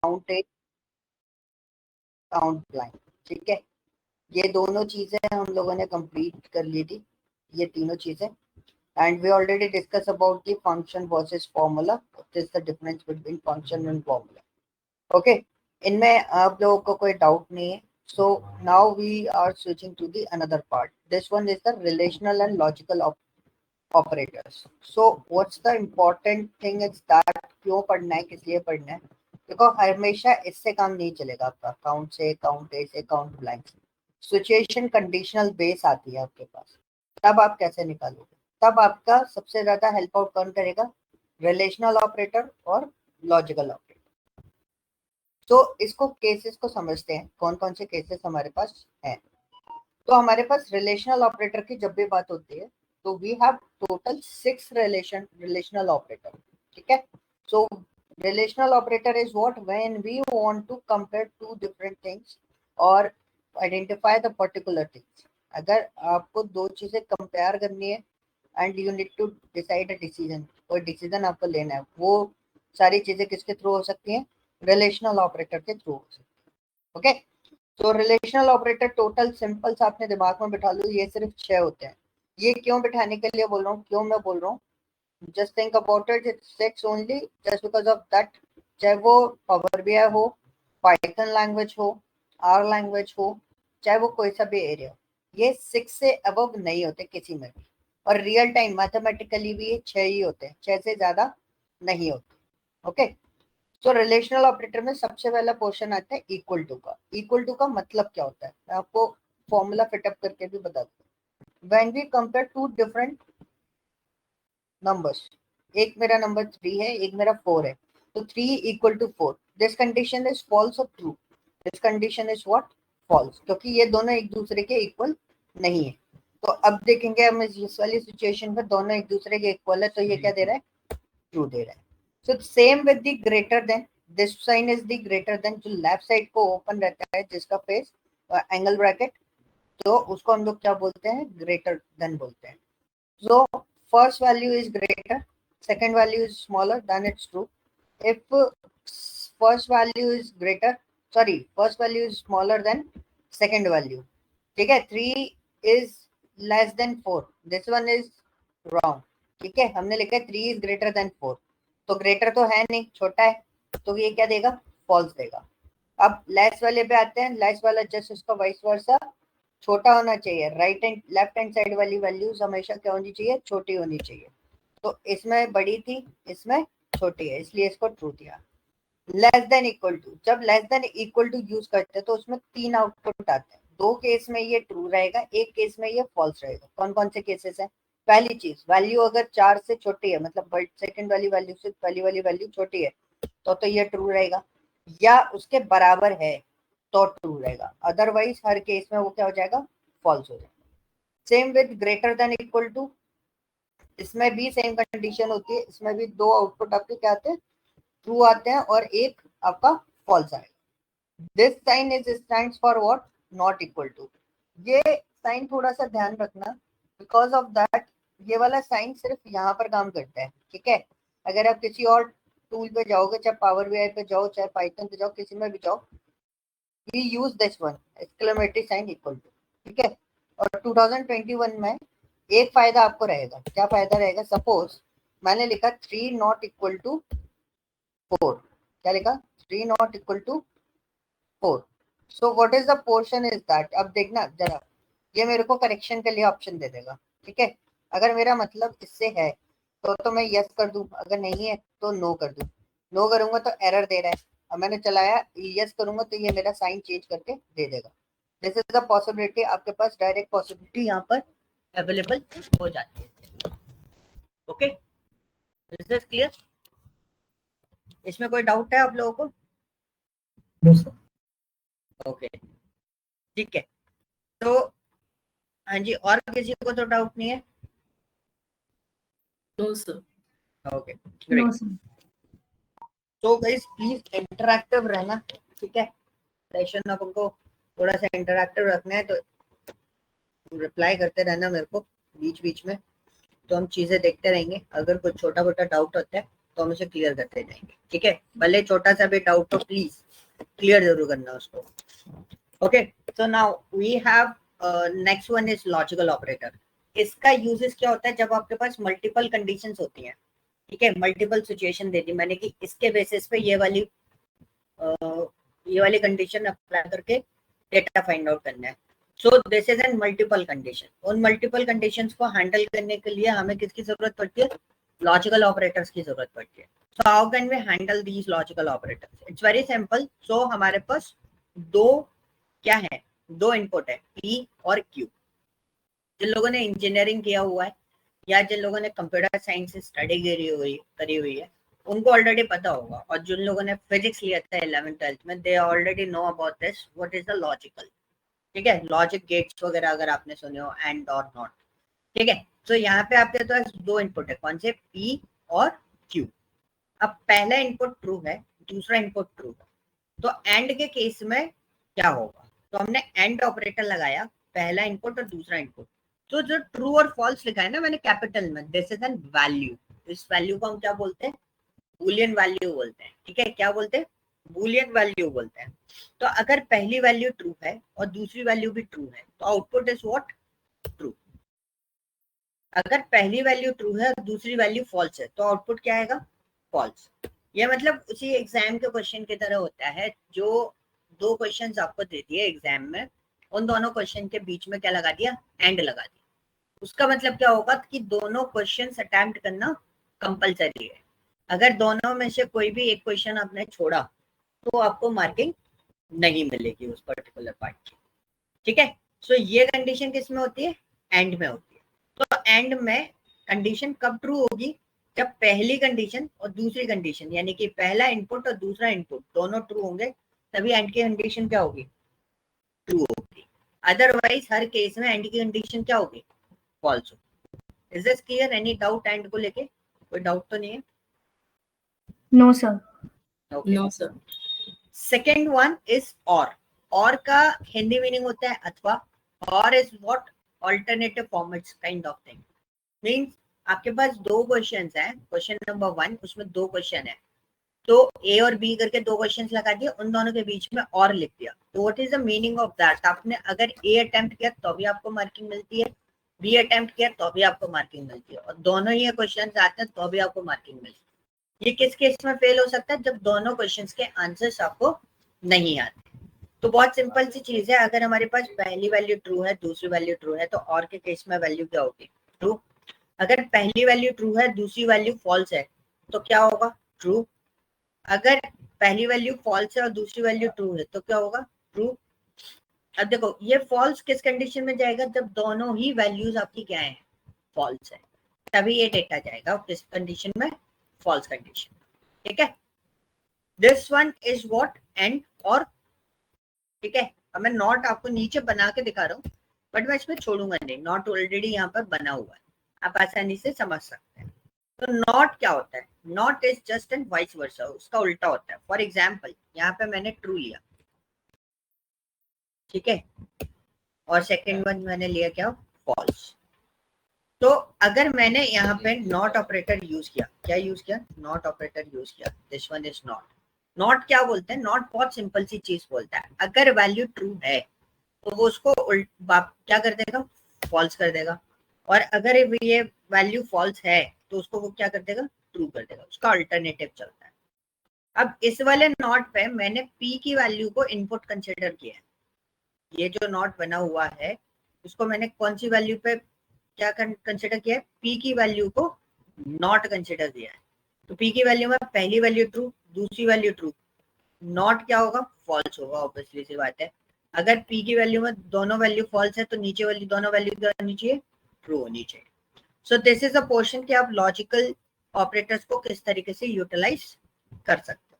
Count A count Blanc, ठीक है। ये दोनों चीजें हम लोगों ने कंप्लीट कर ली थी, ये तीनों चीजें। And we already discuss about the function versus formula, what is the difference between function and formula. Okay, इनमें आप लोगों को कोई डाउट नहीं है। So now we are switching to the another part. This one is the relational and logical operators. So what's the important thing is that क्यों पढ़ना है, किस लिए पढ़ना है? देखो हमेशा इससे काम नहीं चलेगा आपका, काउंट से, काउंट ए से, काउंट ब्लैंक से। सिचुएशन कंडीशनल बेस आती है आपके पास, तब आप कैसे निकालोगे? तब आपका सबसे ज्यादा हेल्प आउट कौन करेगा? रिलेशनल ऑपरेटर और लॉजिकल ऑपरेटर। तो इसको केसेस को समझते हैं, कौन कौन से केसेस हमारे पास हैं। तो हमारे पास रिलेशनल ऑपरेटर की जब भी बात होती है तो we have total 6 relational operator, ठीक है। So relational operator is what, when we want to compare two different things और आइडेंटिफाई द पर्टिकुलर थिंग्स। अगर आपको दो चीजें कंपेयर करनी है and you need to decide a decision, कोई डिसीजन आपको लेना है, वो सारी चीजें किसके थ्रू हो सकती हैं? रिलेशनल ऑपरेटर के थ्रू हो सकती है। ओके, तो रिलेशनल ऑपरेटर टोटल सिंपल सा अपने दिमाग में बिठा लो, ये सिर्फ 6 होते हैं। ये क्यों बिठाने के लिए बोल रहा हूँ, क्यों मैं बोल रहा हूँ, just think about it, it's 6 only just because of that. चाहे वो पावर बीआई हो, पाइथन लैंग्वेज हो, आर लैंग्वेज हो, चाहे वो कोई सा भी एरिया हो, ये 6 से अबव नहीं होते किसी में भी। और रियल टाइम मैथमेटिकली भी ये 6 ही होते हैं, 6 से ज्यादा नहीं होते। ओके, तो रिलेशनल ऑपरेटर में सबसे पहला क्वेश्चन आता है इक्वल टू का। इक्वल टू का मतलब क्या होता है, मैं आपको फॉर्मूला फिटअप करके भी बता दूं। When we compare two different numbers, एक मेरा नंबर 3 है, एक मेरा 4 है, तो 3 equal to 4, this condition is false और true? This condition is what? False, क्योंकि ये दोनों एक दूसरे के इक्वल नहीं है। तो अब देखेंगे हम इस वाली सिचुएशन में दोनों एक दूसरे के इक्वल है, तो ये क्या दे रहा है? ट्रू दे रहा है। So same with the greater than, this sign is the greater than, जो लेफ्ट साइड को ओपन रहता है जिसका फेस एंगल ब्रैकेट, तो उसको हम लोग क्या बोलते हैं? ग्रेटर देन बोलते हैं। So first value is greater, second value is smaller, then it's true. If first value is greater, sorry, first value is smaller than second value, ठीक है, 3 is less than 4, this one is wrong, ठीक है। हमने लिखा है 3 is greater than 4, तो greater तो है नहीं, छोटा है, तो ये क्या देगा? फॉल्स देगा। अब लेस वाले पे आते हैं, लेस वाला जस्ट उसका वाइस वर्सा, छोटा होना चाहिए। Right and left hand side वाली वैल्यूज हमेशा क्या होनी चाहिए? छोटी होनी चाहिए। तो इसमें बड़ी थी, इसमें छोटी है, इसलिए इसको ट्रू दिया। लेस देन इक्वल टू, जब less than equal to use करते हैं तो उसमें 3 आउटपुट आते हैं। 2 केस में ये ट्रू रहेगा, एक केस में ये फॉल्स रहेगा। कौन कौन से केसेस हैं? पहली चीज, वैल्यू अगर 4 से छोटी है, मतलब सेकंड वाली वैल्यू से पहली वाली वैल्यू छोटी है, तो ये ट्रू रहेगा, या उसके बराबर है तो ट्रू रहेगा। अदरवाइज हर केस में वो क्या हो जाएगा? फॉल्स हो जाएगा। Same with greater than equal to, इसमें भी सेम कंडीशन होती है, इसमें भी 2 आउटपुट आपके क्या आते हैं? ट्रू आते हैं, और एक आपका फॉल्स आएगा। This sign is stands for what? Not equal to. ये साइन थोड़ा सा ध्यान रखना, बिकॉज ऑफ दैट ये वाला साइन सिर्फ यहाँ पर काम करता है, ठीक है। अगर आप किसी और टूल पे जाओगे, चाहे पावर बीआई पे जाओ, चाहे पाइथन पे जाओ, किसी में भी जाओ, we use this one, exclamatory sign equal to, ठीक है। और 2021 में एक फायदा आपको रहेगा। क्या फायदा रहेगा? सपोज मैंने लिखा 3 नॉट इक्वल टू 4, क्या लिखा? 3 not equal to 4, so what is the portion is that. अब देखना जरा, ये मेरे को करेक्शन के लिए ऑप्शन दे देगा, ठीक है। अगर मेरा मतलब इससे है तो मैं यस कर दूं, अगर नहीं है तो नो कर दूं। नो करूंगा तो एरर दे रहा है, अब मैंने चलाया, यस करूंगा तो ये मेरा साइन चेंज करके दे देगा। दिस इज द पॉसिबिलिटी, आपके पास डायरेक्ट पॉसिबिलिटी यहाँ पर अवेलेबल हो जाती है। Okay, this is clear? इसमें कोई डाउट है आप लोगों को? No sir. ओके, ठीक है। तो हाँ जी, और किसी को तो डाउट नहीं है? No sir. Okay, great. तो गाइस प्लीज इंटरैक्टिव रहना, ठीक है। सेशन अपन को थोड़ा सा इंटरैक्टिव रखना है, तो रिप्लाई करते रहना मेरे को बीच बीच में, तो हम चीजें देखते रहेंगे। अगर कुछ छोटा मोटा डाउट होता है तो हम उसे क्लियर करते जाएंगे, ठीक है। भले छोटा सा भी डाउट हो प्लीज क्लियर जरूर करना उसको। Okay, so now we have next one is logical operator. इसका यूजेस क्या होता है, जब आपके पास मल्टीपल कंडीशंस होती हैं, ठीक है, मल्टीपल सिचुएशन दे दी मैंने कि इसके बेसिस पे ये वाली कंडीशन अप्लाई करके डेटा फाइंड आउट करना है। सो this is N multiple condition. उन मल्टीपल कंडीशंस को हैंडल करने के लिए हमें किसकी जरूरत पड़ती है, लॉजिकल ऑपरेटर्स की जरूरत पड़ती है। So how can we handle these logical operators, it's very simple. So हमारे पास दो क्या है, दो इनपुट है P और Q। जिन लोगों ने इंजीनियरिंग किया हुआ है या जिन लोगों ने कंप्यूटर साइंस स्टडी करी हुई है उनको ऑलरेडी पता होगा, और जिन लोगों ने फिजिक्स लिया था 11th 12th में, they already know about this what is the logical, ठीक है, लॉजिक गेट्स वगैरह अगर आपने सुने हो, एंड और नॉट, ठीक है। तो यहाँ पे आपके पास दो इनपुट है, कौन से, P और Q। अब पहला इनपुट ट्रू है, दूसरा इनपुट ट्रू है, तो एंड के केस में क्या होगा, तो हमने एंड ऑपरेटर लगाया, पहला इनपुट और दूसरा इनपुट। तो जो ट्रू और फॉल्स लिखा है ना मैंने कैपिटल में, दिस इज एन वैल्यू। इस वैल्यू को हम क्या बोलते हैं, बूलियन वैल्यू बोलते हैं, ठीक है। क्या बोलते हैं, बूलियन वैल्यू बोलते हैं। तो अगर पहली वैल्यू ट्रू है और दूसरी वैल्यू भी ट्रू है तो आउटपुट इज व्हाट, ट्रू। अगर पहली वैल्यू ट्रू है और दूसरी वैल्यू फॉल्स है तो आउटपुट क्या आएगा, फॉल्स। ये मतलब उसी एग्जाम के क्वेश्चन की तरह होता है, जो दो क्वेश्चंस आपको दे दिए एग्जाम में, उन दोनों क्वेश्चन के बीच में क्या लगा दिया, एंड लगा दिया। उसका मतलब क्या होगा कि दोनों क्वेश्चंस अटेम्प्ट करना कंपलसरी है। अगर दोनों में से कोई भी एक क्वेश्चन आपने छोड़ा तो आपको मार्किंग नहीं मिलेगी उस पर्टिकुलर पार्ट की, ठीक है। सो ये कंडीशन किस में होती है, एंड में होती है। तो एंड में कंडीशन कब ट्रू होगी, जब पहली कंडीशन और दूसरी कंडीशन यानी कि पहला इनपुट और दूसरा इनपुट दोनों ट्रू होंगे, तभी एंड की कंडीशन क्या होगी, ट्रू होगी। अदरवाइज हर केस में एंड की कंडीशन क्या होगी, फॉल्स होगी। Is this clear, any doubt and को लेके, कोई डाउट तो नहीं है? No sir. Okay. No, sir. Second one is or का हिंदी मीनिंग होता है अथवा, or is what, alternative formats kind of thing. Means आपके पास दो क्वेश्चंस हैं, क्वेश्चन नंबर 1 उसमें दो क्वेश्चन है, तो ए और बी करके दो क्वेश्चंस लगा दिए, उन दोनों के बीच में और लिख दिया। तो what is the meaning of that, आपने अगर ए अटेम्प्ट किया तो भी आपको मार्किंग मिलती है, बी अटेम्प्ट किया तो भी आपको मार्किंग मिलती है, और दोनों ही क्वेश्चंस आते हैं तो भी आपको मार्किंग मिलती है। ये किस केस में फेल हो सकता है, जब दोनों क्वेश्चंस के आंसर्स आपको नहीं आते। तो बहुत सिंपल सी चीज है, अगर हमारे पास पहली वैल्यू ट्रू है दूसरी वैल्यू ट्रू है तो और के केस में वैल्यू क्या होगी, ट्रू। अगर पहली वैल्यू ट्रू है दूसरी वैल्यू फॉल्स है तो क्या होगा, ट्रू। अगर पहली वैल्यू फॉल्स है और दूसरी वैल्यू ट्रू है तो क्या होगा, ट्रू। अब देखो ये फॉल्स किस कंडीशन में जाएगा, जब दोनों ही वैल्यूज आपकी क्या है, फॉल्स है, तभी ये डेटा जाएगा किस कंडीशन में, फॉल्स कंडीशन, ठीक है। This one is what, and और, ठीक है। अब मैं नॉट आपको नीचे बना के दिखा रहा हूँ, बट मैं इसमें छोड़ूंगा नहीं, नॉट ऑलरेडी यहाँ पर बना हुआ है, आप आसानी से समझ सकते हैं। तो नॉट क्या होता है, not is just and vice versa, उसका उल्टा होता है। फॉर एग्जाम्पल यहाँ पे मैंने ट्रू लिया, ठीक है, और सेकेंड वन मैंने लिया क्या, फॉल्स। तो अगर मैंने यहाँ पे नॉट ऑपरेटर यूज किया, क्या यूज किया, नॉट ऑपरेटर यूज किया, this one is not. Not क्या बोलते हैं, नॉट बहुत सिंपल सी चीज बोलता है, अगर वैल्यू ट्रू है तो वो उसको क्या कर देगा, फॉल्स कर देगा, और अगर ये वैल्यू फॉल्स है तो उसको वो क्या कर देगा, ट्रू कर देगा, उसका अल्टरनेटिव चलता है। अब इस वाले नॉट पे मैंने p की वैल्यू को इनपुट कंसिडर किया है, ये जो नॉट बना हुआ है उसको मैंने कौन सी वैल्यू पे क्या कंसिडर किया है, p की वैल्यू को नॉट कंसिडर किया है। तो p की वैल्यू में पहली वैल्यू ट्रू दूसरी वैल्यू ट्रू, नॉट क्या होगा, फॉल्स होगा, ऑब्वियसली सी बात है। अगर p की वैल्यू में दोनों वैल्यू फॉल्स है तो नीचे वाली दोनों वैल्यू क्या होनी चाहिए, ट्रू होनी चाहिए। सो दिस इज अ पोर्शन कि आप लॉजिकल ऑपरेटर्स को किस तरीके से यूटिलाइज कर सकते हो।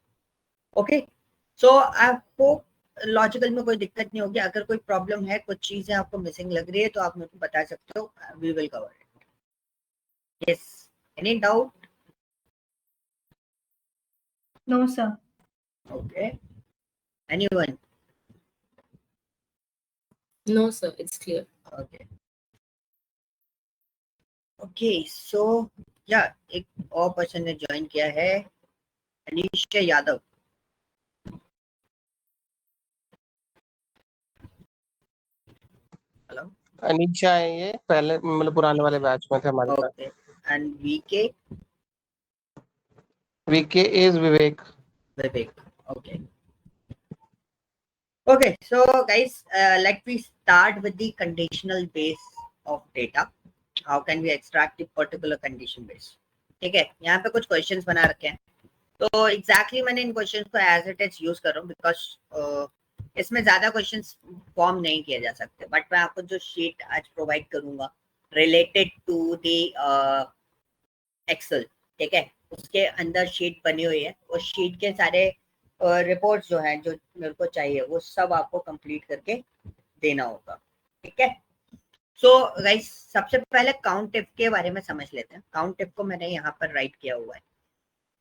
Okay, so I hope logical में कोई दिक्कत नहीं होगी। अगर कोई प्रॉब्लम है, कुछ चीजें आपको मिसिंग लग रही है तो आप मेरे को बता सकते हो, we will cover it. Yes, any doubt? No sir. Okay, anyone? No, sir. It's clear. Okay. Okay, so या एक और पर्सन ने ज्वाइन किया है, अनीश यादव। हेलो, अनीशा है ये, पहले मतलब पुराने वाले बैच में थे हमारे साथ। Okay, and VK VK is Vivek. Vivek. Okay. Okay. So, guys, let me start with the conditional base of data. How can we extract the particular condition base? ठीक है, यहाँ पे कुछ क्वेश्चंस बना रखे हैं, तो एग्जैक्टली मैंने इन क्वेश्चंस को एज इट इज यूज कर रहा हूँ बिकॉज इसमें ज्यादा क्वेश्चंस फॉर्म नहीं किए जा सकते, बट मैं आपको जो शीट आज प्रोवाइड करूंगा रिलेटेड टू द एक्सेल, ठीक है, उसके अंदर शीट बनी हुई है, उस शीट के सारे रिपोर्ट्स जो है जो मेरे को चाहिए वो सब आपको कंप्लीट करके देना होगा, ठीक है। सो गाइस, सबसे पहले काउंट इफ के बारे में समझ लेते हैं। काउंट इफ को मैंने यहाँ पर राइट किया हुआ है।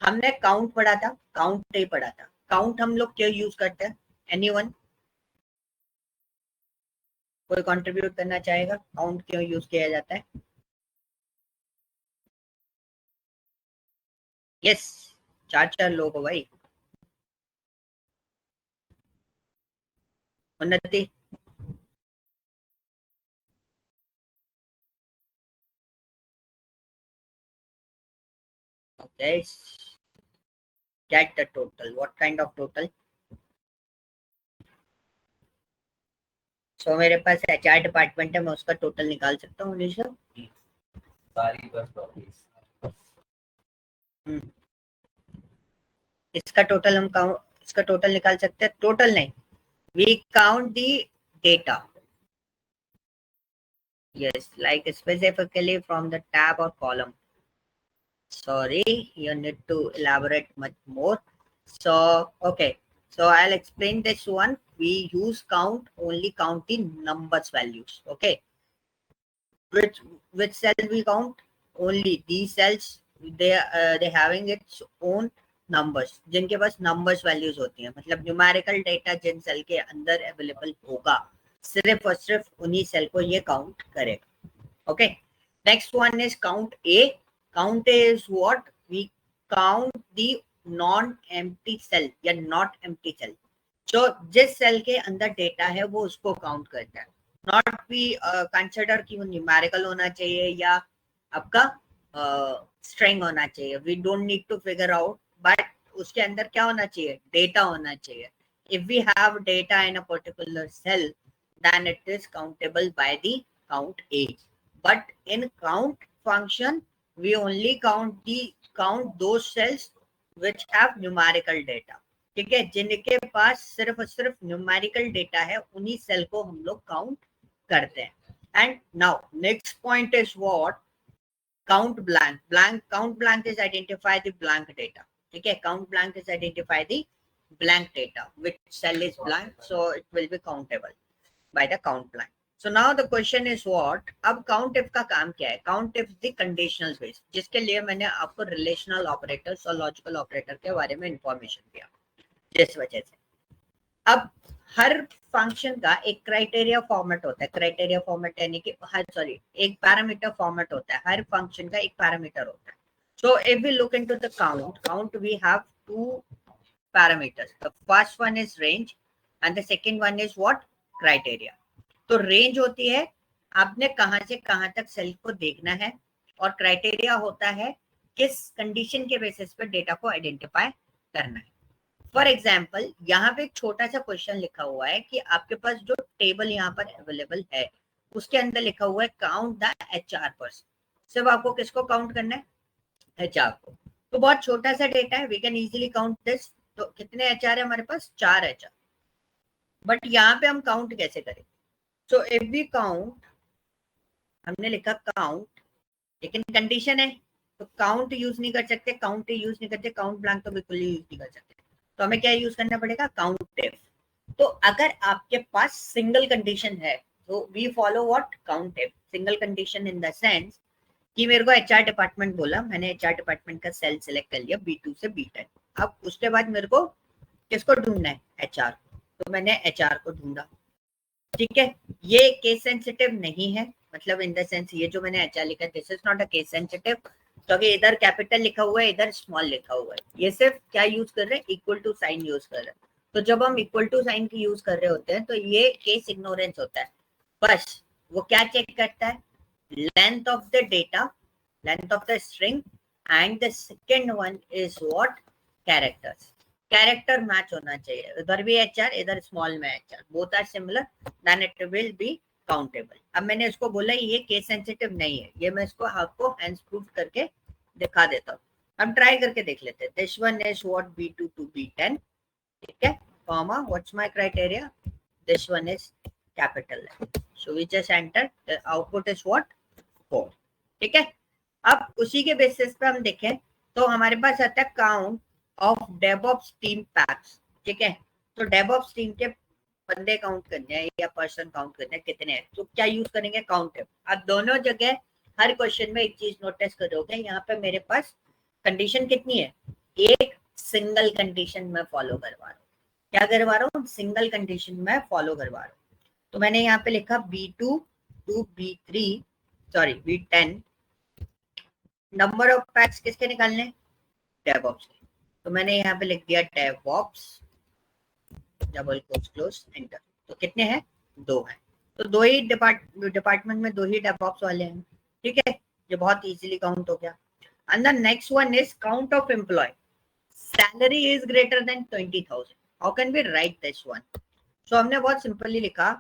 हमने काउंट पढ़ा था, काउंट नहीं पढ़ा था। काउंट हम लोग क्यों यूज करते हैं? एनीवन कोई कंट्रीब्यूट करना चाहेगा? काउंट क्यों यूज किया जाता है? यस, चार लोग हो भाई। उन्नति, okay, get the total. What kind of total? So मेरे पास एचआर डिपार्टमेंट है, मैं उसका टोटल निकाल सकता हूँ अनिशा? इसका टोटल हम इसका टोटल निकाल सकते हैं? टोटल नहीं, we count the data. Yes, like specifically from the tab or column. Sorry, you need to elaborate much more. So, okay. So I'll explain this one. We use count, only count the numbers values. Okay. Which cell we count? Only these cells. They having its own numbers. जिनके पास numbers values होती हैं, मतलब numerical data जिन cell के अंदर available होगा, सिर्फ और सिर्फ उन्हीं सेल को ये काउंट करेगा। Okay, next one is count A. Count A is what? We count the non empty cell या नॉट एम्प्टी सेल। जो जिस सेल के अंदर डेटा है वो उसको काउंट करता है। नॉट वी कंसिडर कि वो न्यूमेरिकल होना चाहिए या आपका स्ट्रिंग होना चाहिए। We don't need to figure out, but उसके अंदर क्या होना चाहिए? डेटा होना चाहिए। If we have data in a particular cell, then it is countable by the count A. But in count function, we only count those cells which have numerical data. ठीक है, जिनके पास सिर्फ और सिर्फ न्यूमेरिकल डेटा है उन्हीं cell को हम लोग काउंट करते हैं। And now next point is what? Count blank. Count blank is identify the blank data. ठीक है, count blank is identify the blank data, which cell is blank, so it will be countable by the count blank. So now the question is what? अब count if का काम क्या है? count if the conditional base, जिसके लिए मैंने आपको relational operators और logical operator के बारे में information दिया, जिस वजह से अब हर फंक्शन का एक क्राइटेरिया फॉर्मेट होता है। क्राइटेरिया फॉर्मेट यानी कि एक पैरामीटर फॉर्मेट होता है। हर फंक्शन का एक पैरामीटर होता है। So if we look into the count we have two parameters. The first one is range and the second one is what? Criteria. तो रेंज होती है आपने कहां से कहां तक सेल को देखना है, और क्राइटेरिया होता है किस कंडीशन के बेसिस पर डेटा को आइडेंटिफाई करना है। फॉर एग्जाम्पल, यहाँ पे एक छोटा सा क्वेश्चन लिखा हुआ है कि आपके पास जो टेबल यहाँ पर अवेलेबल है उसके अंदर लिखा हुआ है काउंट द HR पर्सन। सिर्फ आपको किसको काउंट करना है? HR को। तो बहुत छोटा सा डेटा है, we can easily count this. तो कितने HR है हमारे पास? 4 HR। बट यहाँ पे हम काउंट कैसे करें? सो इफ वी काउंट, हमने लिखा काउंट, लेकिन कंडीशन है तो काउंट यूज नहीं कर सकते, काउंट यूज नहीं करते, काउंट ब्लैंक तो बिल्कुल यूज नहीं कर सकते। तो हमें क्या यूज करना पड़ेगा? Count if. तो अगर आपके पास सिंगल कंडीशन है तो we follow what? Count if. Single condition in the sense कि मेरे को HR डिपार्टमेंट बोला, मैंने HR डिपार्टमेंट का सेल सिलेक्ट कर लिया B2 से B10। अब उसके बाद मेरे को किसको ढूंढना है? HR। तो मैंने HR को ढूंढा। ठीक है, ये केस सेंसिटिव नहीं है, मतलब इन द सेंस ये जो मैंने HR लिखा this is not a case sensitive. क्योंकि इधर कैपिटल लिखा हुआ है, इधर स्मॉल लिखा हुआ है। ये सिर्फ क्या यूज कर रहे हैं, इक्वल टू साइन यूज कर रहे हैं। तो जब हम इक्वल टू साइन की यूज कर रहे होते हैं तो ये केस इग्नोरेंस होता है। बस वो क्या चेक करता है, length of the data, length of the string, and the second one is what, characters. Character match होना चाहिए, इधर भी एचआर, इधर स्मॉल में HR, both are similar, then it will be countable. अब मैंने इसको बोला ये केस सेंसिटिव नहीं है, ये मैं इसको आपको हैंड्स प्रूफ करके दिखा देता हूँ। हम ट्राई करके देख लेते हैं। This one is what B2 to B10, ठीक है, comma what's my criteria, this one is capital, so we just enter, the output is what 4, ठीक है। अब उसी के बेसिस पे हम देखें तो हमारे पास आता है count of DevOps team PACS, ठीक है। तो डेवऑप्स टीम के बंदे काउंट करने हैं या पर्सन काउंट करने हैं कितने हैं, तो क्या यूज करेंगे, काउंट। अब दोनों जगह हर क्वेश्चन में एक चीज नोटिस करोगे, यहाँ पे मेरे पास कंडीशन कितनी है, एक सिंगल कंडीशन में फॉलो करवा रहा हूँ। क्या करवा रहा हूँ, सिंगल कंडीशन में फॉलो करवा रहा हूँ। तो मैंने यहाँ पे लिखा B2 to B3, sorry B10, number of PACS किसके निकालने, डेवऑप्स के। तो मैंने यहाँ पे लिख दिया DevOps, double quotes close, enter. तो कितने हैं, 2 हैं। तो दो ही डिपार्टमेंट में 2 ही डेवऑप्स वाले हैं, ठीक है। ये बहुत इजीली काउंट हो गया। And the next one is count of employee, salary is greater than 20,000, how can we write this one. So हमने बहुत सिंपली लिखा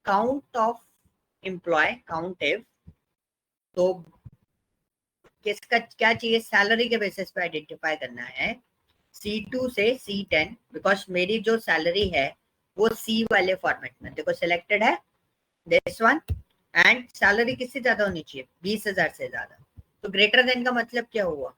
count of employee, count if, तो किसका क्या चाहिए, सैलरी के बेसिस पे आइडेंटिफाई करना है, C2 से C10, बिकॉज मेरी जो सैलरी है वो C वाले फॉर्मेट में देखो सिलेक्टेड है, दिस वन, एंड सैलरी किससे ज्यादा होनी चाहिए, 20,000 से ज्यादा। तो ग्रेटर देन का मतलब क्या हुआ,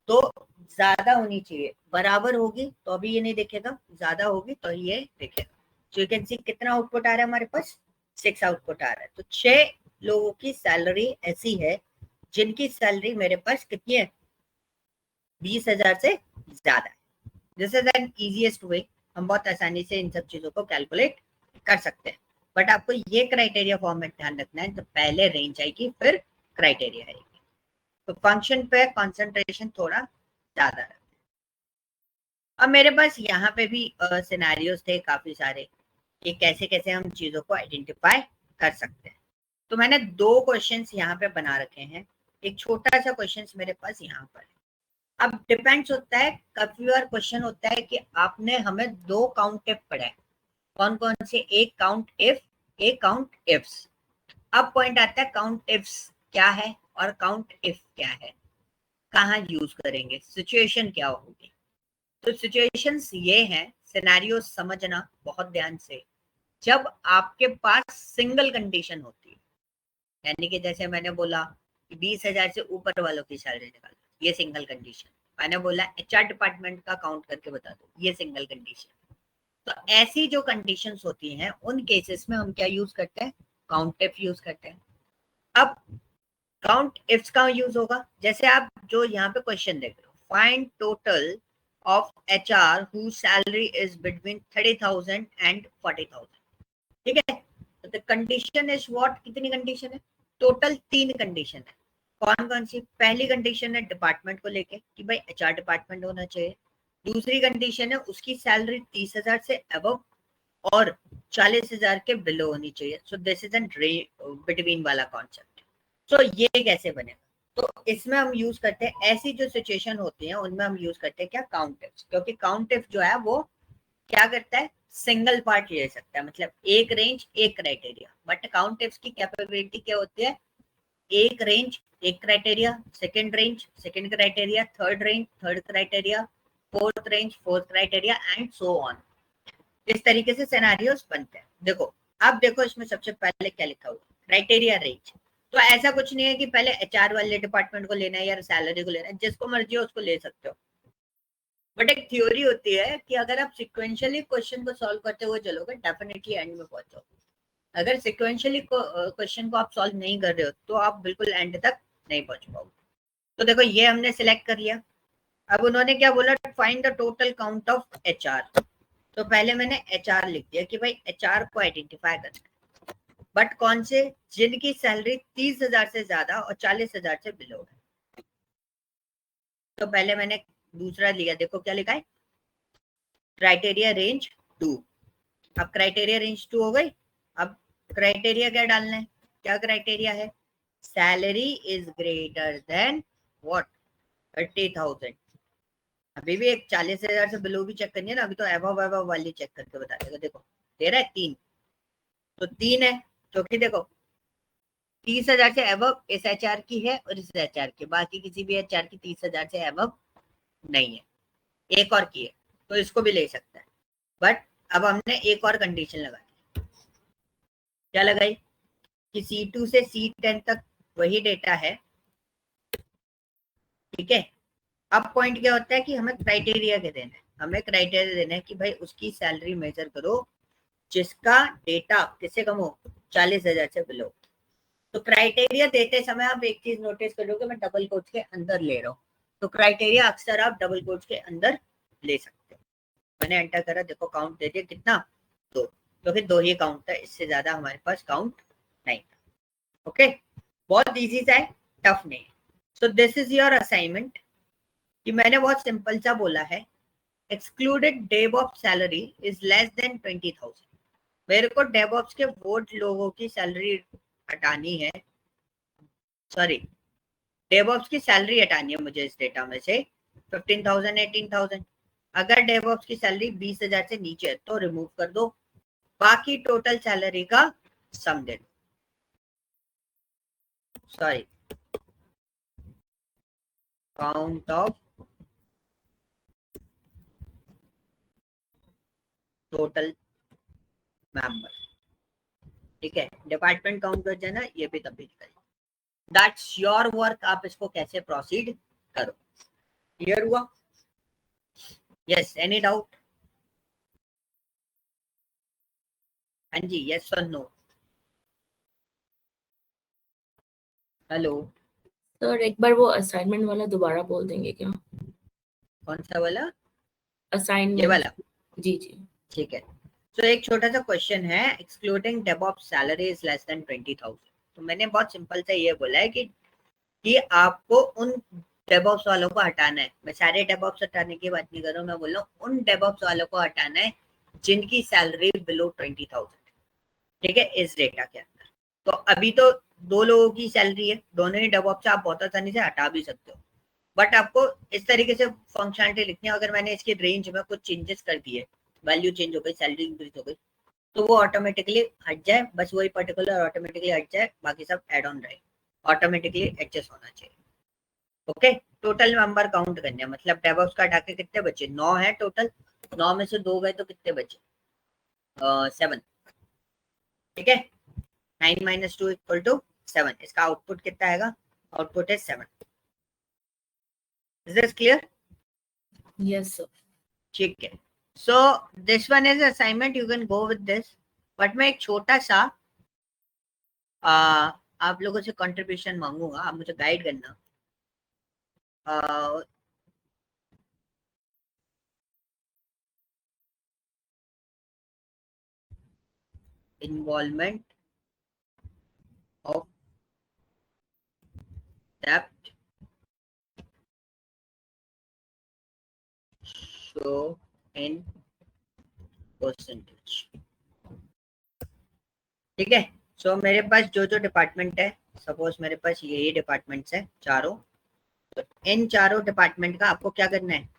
तो ज्यादा होनी चाहिए, बराबर होगी तो अभी ये नहीं देखेगा, ज्यादा होगी तो ये देखेगा। सो यू कैन सी कितना आउटपुट आ रहा है हमारे पास, 6 आउटपुट आ रहा है। तो 6 लोगों की सैलरी ऐसी है जिनकी सैलरी मेरे पास कितनी है, 20,000 से ज्यादा है। This is N easiest way, हम बहुत आसानी से इन सब चीजों को कैलकुलेट कर सकते हैं। बट आपको ये क्राइटेरिया फॉर्मेट ध्यान रखना है, तो पहले रेंज आएगी फिर क्राइटेरिया आएगी। तो फंक्शन पे कंसंट्रेशन थोड़ा ज्यादा है। अब मेरे पास यहाँ पे भी सिनेरियोस थे काफी सारे कि कैसे कैसे हम चीजों को आइडेंटिफाई कर सकते हैं। तो मैंने 2 क्वेश्चंस यहाँ पे बना रखे हैं, एक छोटा सा क्वेश्चन मेरे पास यहाँ पर है। अब डिपेंड्स होता है, काफी बार क्वेश्चन होता है कि आपने हमें 2 काउंट इफ पढ़ा है, कौन कौन से, एक काउंट इफ, एक काउंट इफ्स। अब पॉइंट आता है काउंट इफ्स क्या है और काउंट इफ क्या है, कहाँ यूज करेंगे, सिचुएशन क्या होगी। तो सिचुएशंस ये हैं, सिनेरियो समझना बहुत ध्यान से, जब आपके पास सिंगल कंडीशन होती है, यानी कि जैसे मैंने बोला कि 20,000 से ऊपर वालों की सैलरी निकालो, ये सिंगल कंडीशन। मैंने बोला HR डिपार्टमेंट का काउंट करके बता दो, ये सिंगल कंडीशन। तो ऐसी जो कंडीशंस होती हैं उन केसेस में हम क्या यूज करते हैं, काउंट इफ यूज करते हैं। अब काउंट इफ्स का यूज होगा, जैसे आप जो यहाँ पे क्वेश्चन देख रहे हो, find total of HR whose salary is between 30,000 and 40,000, ठीक है। तो द कंडीशन इज व्हाट, कितनी कंडीशन है, टोटल 3 कंडीशन है। कौन कौन सी, पहली कंडीशन है डिपार्टमेंट को लेके कि भाई HR डिपार्टमेंट होना चाहिए। दूसरी कंडीशन है उसकी सैलरी 30,000 से अबव और 40,000 के बिलो होनी चाहिए। सो दिस इज एन बिटवीन वाला कॉन्सेप्ट। सो ये कैसे बनेगा, तो इसमें हम यूज करते हैं, ऐसी जो सिचुएशन होती है उनमें हम यूज करते हैं क्या, काउंट इफ। क्योंकि काउंट इफ जो है वो क्या करता है, सिंगल पार्ट ले सकता है, मतलब एक रेंज एक क्राइटेरिया। बट काउंट इफ्स की कैपेबिलिटी क्या होती है, एक रेंज एक criteria, second range second criteria, third range third criteria, fourth range fourth criteria, and so on. इस तरीके से सिनेरियोस बनते हैं। देखो अब देखो इसमें सबसे पहले क्या लिखा हुआ, क्राइटेरिया रेंज। तो ऐसा कुछ नहीं है कि पहले HR वाले डिपार्टमेंट को लेना है या सैलरी को लेना है, जिसको मर्जी हो उसको ले सकते हो। बट एक थ्योरी होती है कि अगर आप सिक्वेंशियली क्वेश्चन को सॉल्व करते हुए चलोगे डेफिनेटली एंड में पहुंचोगे। अगर सिक्वेंशियली क्वेश्चन को आप सॉल्व नहीं कर रहे हो तो आप बिल्कुल एंड तक नहीं पहुंच पाओगे। तो देखो ये हमने सिलेक्ट कर लिया। अब उन्होंने क्या बोला, find the total count of HR। तो पहले मैंने HR लिख दिया कि भाई HR को आइडेंटिफाई करना है, बट कौन से, जिनकी सैलरी 30,000 से ज्यादा और 40,000 से बिलो है। तो पहले मैंने दूसरा लिया, देखो क्या लिखा है, क्राइटेरिया रेंज 2। अब क्राइटेरिया रेंज 2 हो गई। अब क्राइटेरिया क्या डालना है, क्या क्राइटेरिया है, salary is greater then what, 30,000। अभी भी एक 40,000 से बिलो भी चेक करनी है ना, अभी तो एबव एबव वाली चेक करके बता देगा। देखो दे रहा है 3, तो 3 है, क्योंकि देखो 30,000 से एबव इस एचआर की है और इस एचआर की, बाकी किसी भी एचआर की 30,000 से एबव नहीं है, एक और की है, तो इसको भी ले सकता है। बट अब हमने एक और कंडीशन लगाई, क्या लगाई, कि C2 से C10 तक वही डेटा है, ठीक है। अब पॉइंट क्या होता है कि हमें क्राइटेरिया के देना है, हमें क्राइटेरिया देना है कि भाई उसकी सैलरी मेजर करो जिसका डेटा किससे कम हो, 40,000 से बिलो। तो क्राइटेरिया देते समय आप एक चीज नोटिस करोगे, मैं डबल कोट्स के अंदर ले रहा हूँ, तो क्राइटेरिया अक्सर आप डबल कोट्स के अंदर ले सकते हो। मैंने एंटर करा, देखो काउंट दे दिया कितना, 2, तो फिर 2 ही काउंट है, इससे ज्यादा हमारे पास काउंट नहीं। ओके, बहुत इजी सा है, टफ नहीं। सो दिस इज योर असाइनमेंट, कि मैंने बहुत सिंपल सा बोला है, excluded DevOps salary is less than 20,000। मेरे को डेवऑप्स के वो लोगों की सैलरी हटानी है, सॉरी डेवऑप्स की सैलरी हटानी है मुझे इस डेटा में से 15,000 18,000। अगर डेवऑप्स की सैलरी 20,000 से नीचे है तो रिमूव कर दो, बाकी टोटल सैलरी का सम दे दो। Sorry, count of total member, ठीक है, डिपार्टमेंट काउंट कर जाना, ये भी तब भी निकल, दैट्स योर वर्क, आप इसको कैसे प्रोसीड करो। क्लियर हुआ? Yes, any doubt? हाँ जी, यस और नो? हेलो, सर एक बार वो असाइनमेंट वाला दोबारा बोल देंगे क्या? कौन सा वाला? ये असाइनमेंट। वाला, जी जी। ठीक है। तो एक छोटा सा क्वेश्चन है, excluding DevOps salary is less than 20,000। तो मैंने बहुत सिंपल से ये बोला है कि आपको उन डेवऑप्स वालों को हटाना है। मैं सारे डेवऑप्स हटाने की बात नहीं कर रहा हूँ, मैं बोल रहा हूँ उन डेवऑप्स वालों को हटाना है जिनकी सैलरी बिलो 20,000, ठीक है, इस डेटा के अंदर। तो अभी तो 2 लोगों की सैलरी है, दोनों ही डेवऑप्स आप बहुत आसानी से हटा भी सकते हो, बट आपको इस तरीके से फंक्शनलिटी लिखनी है। अगर मैंने इसकी रेंज में कुछ चेंजेस कर दिए, वैल्यू चेंज हो गई, सैलरी इंक्रीज हो गई, तो वो ऑटोमेटिकली हट जाए, बस वही पर्टिकुलर ऑटोमेटिकली हट जाए, बाकी सब एड ऑन रहे, ऑटोमेटिकली एडजस्ट होना चाहिए। ओके, टोटल मेंबर काउंट करने, मतलब डेवऑप्स का हटा के कितने बचे, 9 है टोटल, 9 में से 2 गए तो कितने बचे, 7, ठीक है। 9 माइनस 2 इक्वल टू 7, इसका आउटपुट कितना आएगा, आउटपुट है 7। Is this clear? Yes sir. ठीक है, so this one is assignment, you can go with this, but मैं एक छोटा सा आप लोगों से कंट्रीब्यूशन मांगूंगा, आप मुझे गाइड करना। Involvement of dept show in percentage, ठीक है। सो मेरे पास जो जो डिपार्टमेंट है, सपोज मेरे पास यही डिपार्टमेंट्स है चारों, तो इन चारों डिपार्टमेंट का आपको क्या करना है,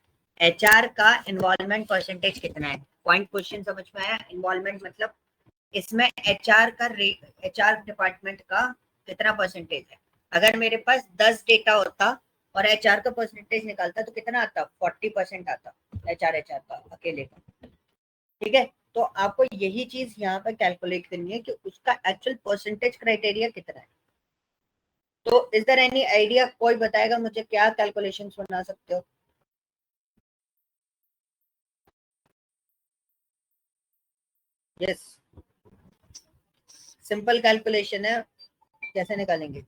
एचआर का इन्वॉल्वमेंट परसेंटेज कितना है। पॉइंट क्वेश्चन समझ में आया? इन्वॉल्वमेंट मतलब इसमें एचआर डिपार्टमेंट का कितना परसेंटेज है। अगर मेरे पास 10 डेटा होता और एचआर का परसेंटेज निकालता तो कितना आता, 40% आता एचआर का अकेले का, ठीक है। तो आपको यही चीज यहाँ पर कैलकुलेट करनी है कि उसका एक्चुअल परसेंटेज क्राइटेरिया कितना है। तो इज देयर एनी आइडिया, कोई बताएगा मुझे क्या कैलकुलेशन बना सकते हो? यस, सिंपल कैलकुलेशन है, कैसे निकालेंगे?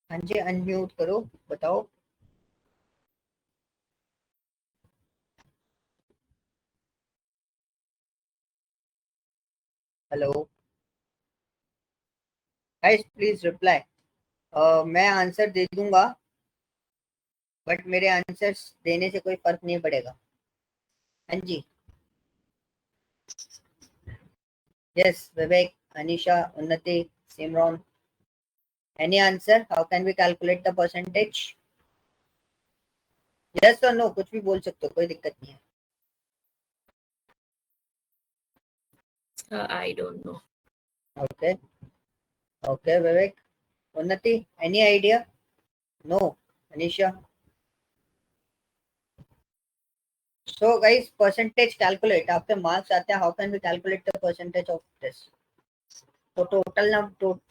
हाँ जी, अनम्यूट करो, बताओ। Hello guys, please reply. मैं आंसर दे दूंगा, बट मेरे आंसर्स देने से कोई फर्क नहीं पड़ेगा। हाँ जी, yes Vivek, Anisha, Unnati, Simran, any answer? How can we calculate the percentage? Yes और नो, कुछ भी बोल सकते हो, कोई दिक्कत नहीं है। I don't know. Okay okay Vivek, Unnati, any idea? No, Anisha? So guys, percentage calculate, आपके मार्क्स आते हैं, how can we calculate the percentage of this? तो टोटल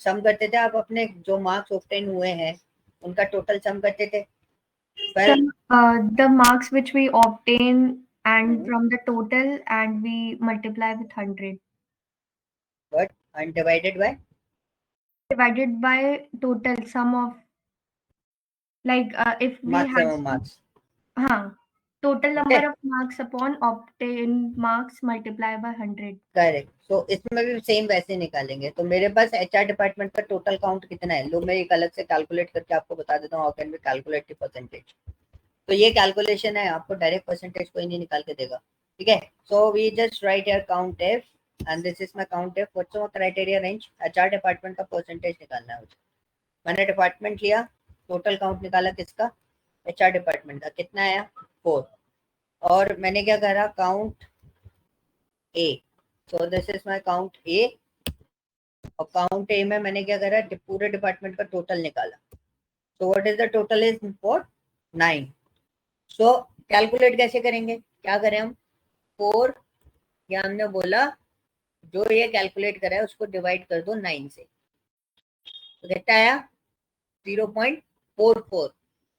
सम करते थे आप, अपने जो मार्क्स ऑब्टेन हुए हैं उनका टोटल सम करते थे। Sir, the marks which we obtain and Mhm. from the total and we multiply with 100 But undivided by divided by total sum of like if we had maximum marks. हाँ total number Okay, of marks upon obtained marks multiply by 100. Correct. सो इसमें भी same वैसे निकालेंगे। तो मेरे पास HR department का total count कितना है, लो मैं एक अलग से कैलकुलेट करके आपको बता देता हूँ, how can we calculate the percentage. तो ये कैलकुलेशन है, आपको डायरेक्ट परसेंटेज कोई नहीं निकाल के देगा, ठीक है। So we just write here count F and this is my count F. What's your criteria range? HR department का परसेंटेज निकालना है मुझे। मैंने डिपार्टमेंट लिया, टोटल काउंट निकाला किसका? एचआर डिपार्टमेंट का। कितना आया? 4। और मैंने क्या करा? Count A. So this is my count A. और काउंट ए में मैंने क्या करा? पूरे डिपार्टमेंट का टोटल निकाला। सो what is the total is 4 9। So calculate कैसे करेंगे? क्या करें हम? 4 या हमने बोला जो ये कैलकुलेट करा है उसको डिवाइड कर दो 9 से। तो कितना आया? 0.44।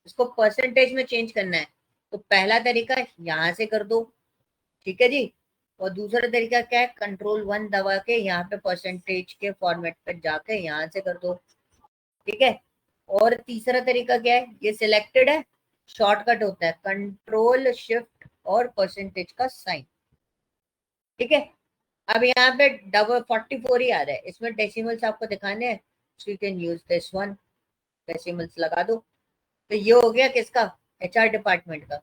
इसको परसेंटेज में चेंज करना है, तो पहला तरीका यहाँ से कर दो, ठीक है जी। और दूसरा तरीका क्या है? कंट्रोल 1 दबा के यहाँ पे परसेंटेज के फॉर्मेट पर जाके यहाँ से कर दो, ठीक है। और तीसरा तरीका क्या है? ये सिलेक्टेड है, शॉर्टकट होता है कंट्रोल शिफ्ट और परसेंटेज का साइन, ठीक है। अब यहाँ पे डबल 44 ही आ रहा है, इसमें डेसिमल्स आपको दिखाने हैं, so you can use this one, decimals लगा दो। तो ये हो गया किसका? एचआर डिपार्टमेंट का।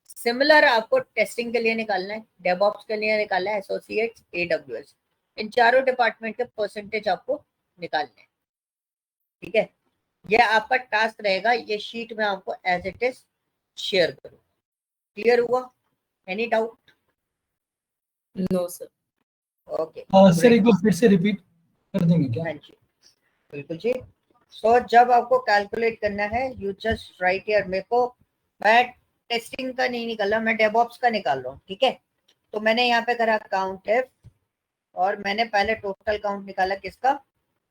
सिमिलर आपको टेस्टिंग के लिए निकालना है, डेवऑप्स के लिए निकालना है, एसोसिएट्स, एडब्ल्यूएस, इन चारों डिपार्टमेंट के परसेंटेज आपको निकालने हैं, ठीक है। ये आपका टास्क रहेगा, ये शीट में आपको एज इट इज शेयर करूँ। क्लियर हुआ? Any doubt? No, sir. Okay sir एक बार फिर से रिपीट कर देंगे क्या? हाँ जी, बिल्कुल जी। सो जब आपको कैलकुलेट करना है, यू जस्ट राइट हियर, मेरे को मैं टेस्टिंग का नहीं निकाला, मैं डेवऑप्स का निकाल रहा हूँ, ठीक है। तो मैंने यहाँ पे करा काउंट एफ और मैंने पहले टोटल काउंट निकाला किसका?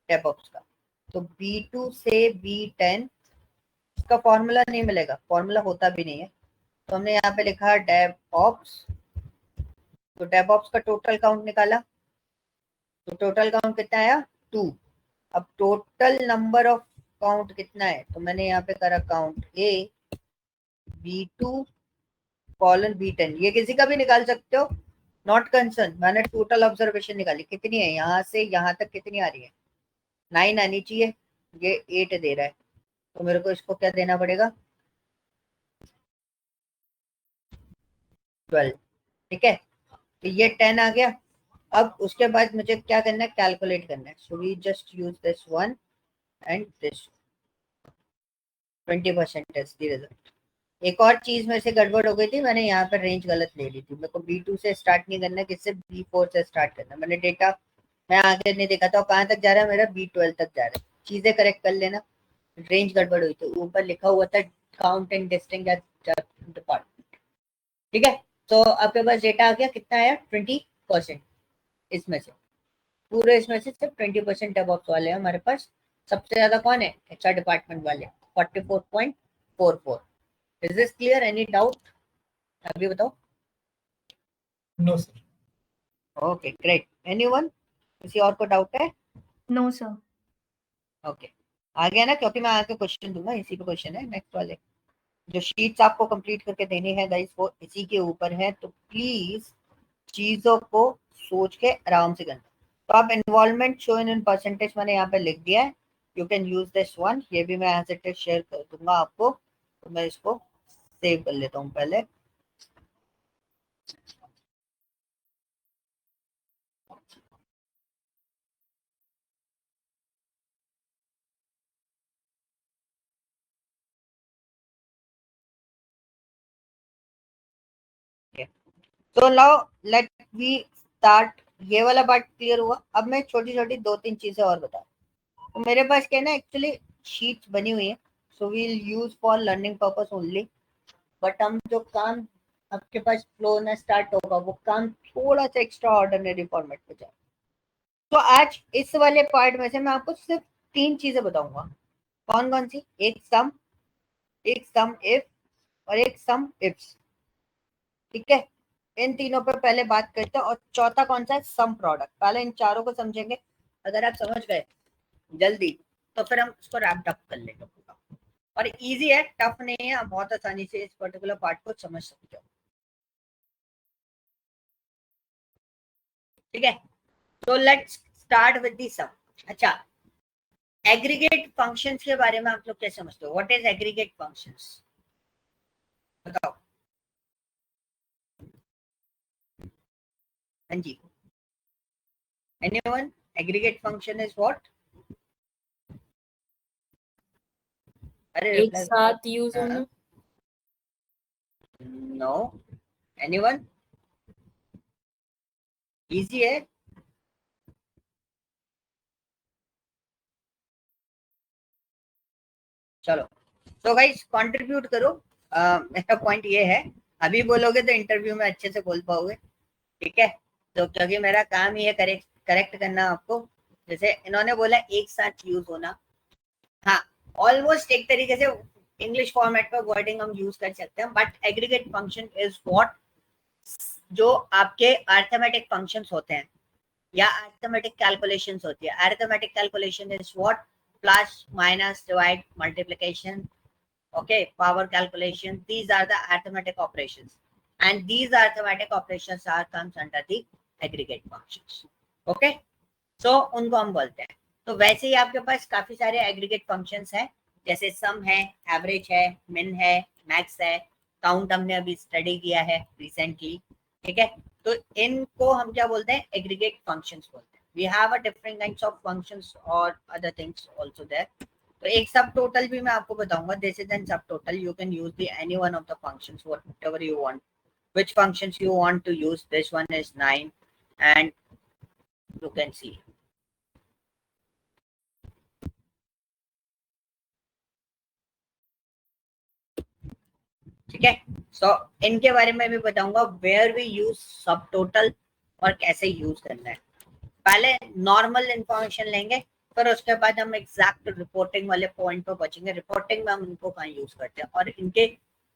डेवऑप्स का। तो B2 से B10 इसका फॉर्मूला नहीं मिलेगा, फॉर्मूला होता भी नहीं है, तो हमने यहाँ पे लिखा डेवऑप्स। तो डेवऑप्स का टोटल काउंट निकाला, तो टोटल काउंट कितना आया? 2। अब टोटल नंबर ऑफ काउंट कितना है? तो मैंने यहाँ पे करा काउंट ए B2 कॉलन B10, ये किसी का भी निकाल सकते हो, नॉट कंसर्न। मैंने टोटल ऑब्जर्वेशन निकाली, कितनी है? यहाँ से यहाँ तक कितनी आ रही है? 9 आनी चाहिए, ये 8 दे रहा है, तो मेरे को इसको क्या देना पड़ेगा? 12, ठीक है। तो ये 10 आ गया। अब उसके बाद मुझे क्या करना है? कैलकुलेट करना है। So we just use this one and this 20% is the result. एक और चीज में से गड़बड़ हो गई थी, मैंने यहाँ पर रेंज गलत ले ली थी। मेरे को B2 से स्टार्ट नहीं करना, किससे? B4 से स्टार्ट करना। मैंने डेटा मैं आगे नहीं देखा था, कहाँ तक जा रहा है मेरा? B12 तक जा रहा है। चीजें करेक्ट कर लेना, रेंज गड़बड़ हुई थी, ऊपर लिखा हुआ था काउंट एंड टेस्टिंग डिपार्टमेंट, ठीक है। तो आपके पास डेटा आ गया, कितना आया? 20%। इसमें से पूरे इसमें से सिर्फ 20% डेवऑप्स वाले हैं हमारे पास। सबसे ज्यादा कौन है? एचआर डिपार्टमेंट वाले, 44.44। Is this clear? Any doubt? अभी बताओ। No sir. Okay great. Anyone? किसी और को डाउट है? No, sir. ओके आ गया ना, क्योंकि मैं आगे क्वेश्चन दूंगा, इसी पे क्वेश्चन है नेक्स्ट वाले। जो शीट्स आपको कंप्लीट करके देनी है गाइस, वो इसी के ऊपर है, तो प्लीज चीजों को सोच के आराम से करना। तो आप इन्वॉल्वमेंट शो इन परसेंटेज मैंने यहाँ पे लिख दिया है, you can use this one. ये भी मैं एज इट इज शेयर कर दूंगा आपको, तो मैं इसको सेव कर लेता हूँ पहले। So now let we start। ये वाला पार्ट क्लियर हुआ। अब मैं छोटी छोटी 2-3 चीजें और बता। तो मेरे पास क्या है ना, एक्चुअली शीट्स बनी हुई है, so we'll use for learning purpose only. But हम जो काम आपके पास फ्लो ना स्टार्ट होगा, वो काम थोड़ा सा एक्स्ट्रा ऑर्डिनरी फॉर्मेट पे जाए। तो आज इस वाले पार्ट में से मैं आपको सिर्फ 3 चीजें बताऊंगा। कौन कौन सी? एक सम इफ और एक सम इफ्स। ठीक है, इन तीनों पर पहले बात करते हैं। और चौथा कौन सा है? Some product. पहले इन चारों को समझेंगे। अगर आप समझ गए जल्दी तो फिर हम उसको रैप अप कर लेंगे पूरा। और इजी है, टफ नहीं है, आप बहुत आसानी से इस पर्टिकुलर पार्ट को समझ सकते हो। ठीक है, तो लेट्स स्टार्ट विद द सम। अच्छा, एग्रीगेट फंक्शंस के बारे में आप लोग क्या समझते हो? What is aggregate functions? बताओ। हाँ जी, anyone? Aggregate function is what? अरे एक साथ यूज होना। No, anyone? इजी है। चलो, तो गाइस कंट्रीब्यूट करो। मेरा पॉइंट ये है, अभी बोलोगे तो इंटरव्यू में अच्छे से बोल पाओगे। ठीक है, तो क्योंकि मेरा काम ही है करेक्ट करना आपको। जैसे इन्होंने बोला एक साथ यूज होना, हाँ, ऑलमोस्ट एक तरीके से इंग्लिश फॉर्मेट पर वर्डिंग हम यूज कर सकते हैं। But aggregate function is what, जो आपके अरिथमेटिक फंक्शंस होते हैं या अरिथमेटिक कैलकुलेशंस होती है। Arithmetic calculation is what? Plus, minus, divide, multiplication, okay, power calculation. These are the arithmetic operations, and these arithmetic operations are comes under the aggregate functions. Okay, so उनको हम बोलते हैं। तो वैसे ही आपके पास काफी सारे aggregate functions हैं, जैसे sum है, average है, min है, max है, count हमने अभी स्टडी किया है recently। ठीक है, तो इनको हम क्या बोलते हैं? aggregate functions बोलते हैं। We have a different kinds of functions or other things also there। तो एक सब टोटल भी मैं आपको बताऊंगा। This is an subtotal. You can use the any one of the functions whatever you want. Which functions you want to use? This one is 9 and you can see. ठीक है, so इनके बारे में भी बताऊंगा, where we use subtotal और कैसे use करना है। पहले नॉर्मल इंफॉर्मेशन लेंगे, फिर उसके बाद हम एग्जैक्ट रिपोर्टिंग वाले पॉइंट पर पहुंचेंगे। रिपोर्टिंग में हम इनको कहाँ यूज करते हैं और इनके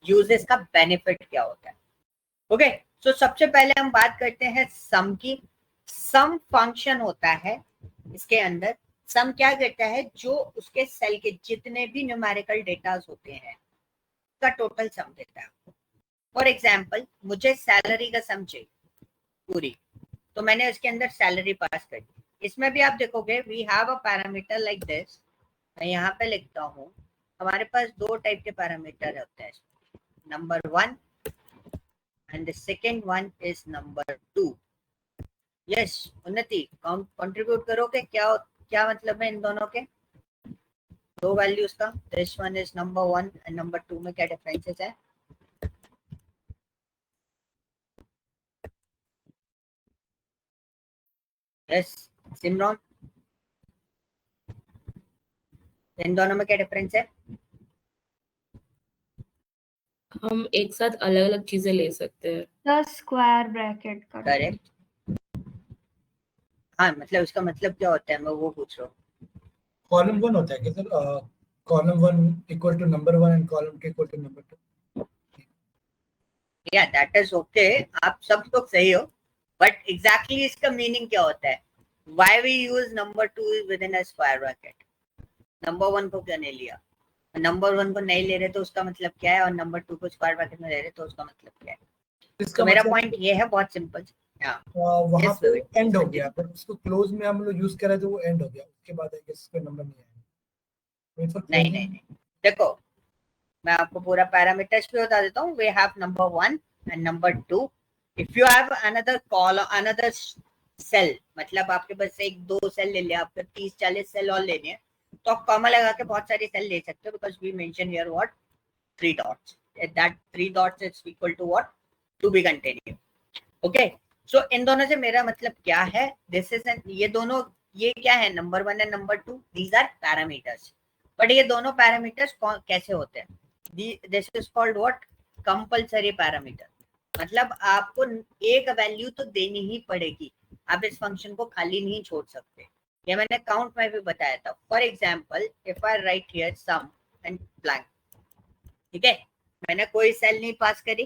यूजेस का बेनिफिट क्या होता है। ओके, सो सबसे पहले हम बात करते हैं सम की। सम फंक्शन होता है, इसके अंदर सम क्या करता है? जो उसके सेल के जितने भी न्यूमेरिकल डेटास होते हैं का टोटल सम देता है। फॉर एग्जाम्पल, मुझे सैलरी का सम चाहिए पूरी, तो मैंने उसके अंदर सैलरी पास कर दी। इसमें भी आप देखोगे we have a parameter like this. मैं यहाँ पे लिखता हूँ, हमारे पास 2 टाइप के पैरामीटर होते हैं, number 1 and the second one is number 2। Yes, उन्नति कंट्रीब्यूट करोगे? क्या मतलब है इन दोनों के 2 वैल्यूज का? This one is number 1 and number 2 में क्या डिफरेंसेस है? यस सिमरन, इन दोनों में क्या डिफरेंस है? हम एक साथ अलग अलग चीजें ले सकते हैं। द स्क्वायर ब्रैकेट का करेक्ट। हाँ, मतलब उसका मतलब क्या होता है, मैं वो पूछ रहा हूँ। कॉलम 1 होता है क्या sir? Column 1 equal to number 1 and column 2 equal to number 2। या दैट इज ओके, आप सब लोग सही हो, बट एग्जैक्टली इसका मीनिंग क्या होता है? Why we use number 2 within a square bracket? Number 1 को क्यों नहीं लिया? नंबर 1 को नहीं ले रहे तो उसका मतलब क्या है, और नंबर 2 को स्क्वायर ब्रैकेट में ले रहे तो उसका मतलब क्या है? इसका तो मेरा मतलब पॉइंट ये है, बहुत सिंपल। वहां Yes, पे Rohit, एंड हो continue. गया, पर उसको क्लोज में हम लोग यूज कर रहे थे, वो एंड हो गया, उसके बाद आई गेस कोई नंबर नहीं आया। Wait for नहीं closing. नहीं नहीं, देखो मैं आपको पूरा पैरामीटर्स भी बता देता हूँ. We have number 1 and number 2. If you have another column another cell, मतलब आपके पास एक दो सेल ले लिया, आपको 30-40 सेल और लेने हैं, तो आप कॉमा लगा के बहुत सारी सेल ले सकते हो, because we mention here what 3 dots. That 3 dots is equal to what? To be continued. Okay. So इन दोनों से मेरा मतलब क्या है? This is ये दोनों, ये क्या है? Number 1 and number 2. These are parameters. But ये दोनों पैरामीटर्स कैसे होते हैं? This is called what? Compulsory parameter. मतलब आपको एक वैल्यू तो देनी ही पड़ेगी, आप इस फंक्शन को खाली नहीं छोड़ सकते. ये मैंने काउंट में भी बताया था. For example, if I write here sum and blank, ठीक है, मैंने कोई सेल नहीं पास करी,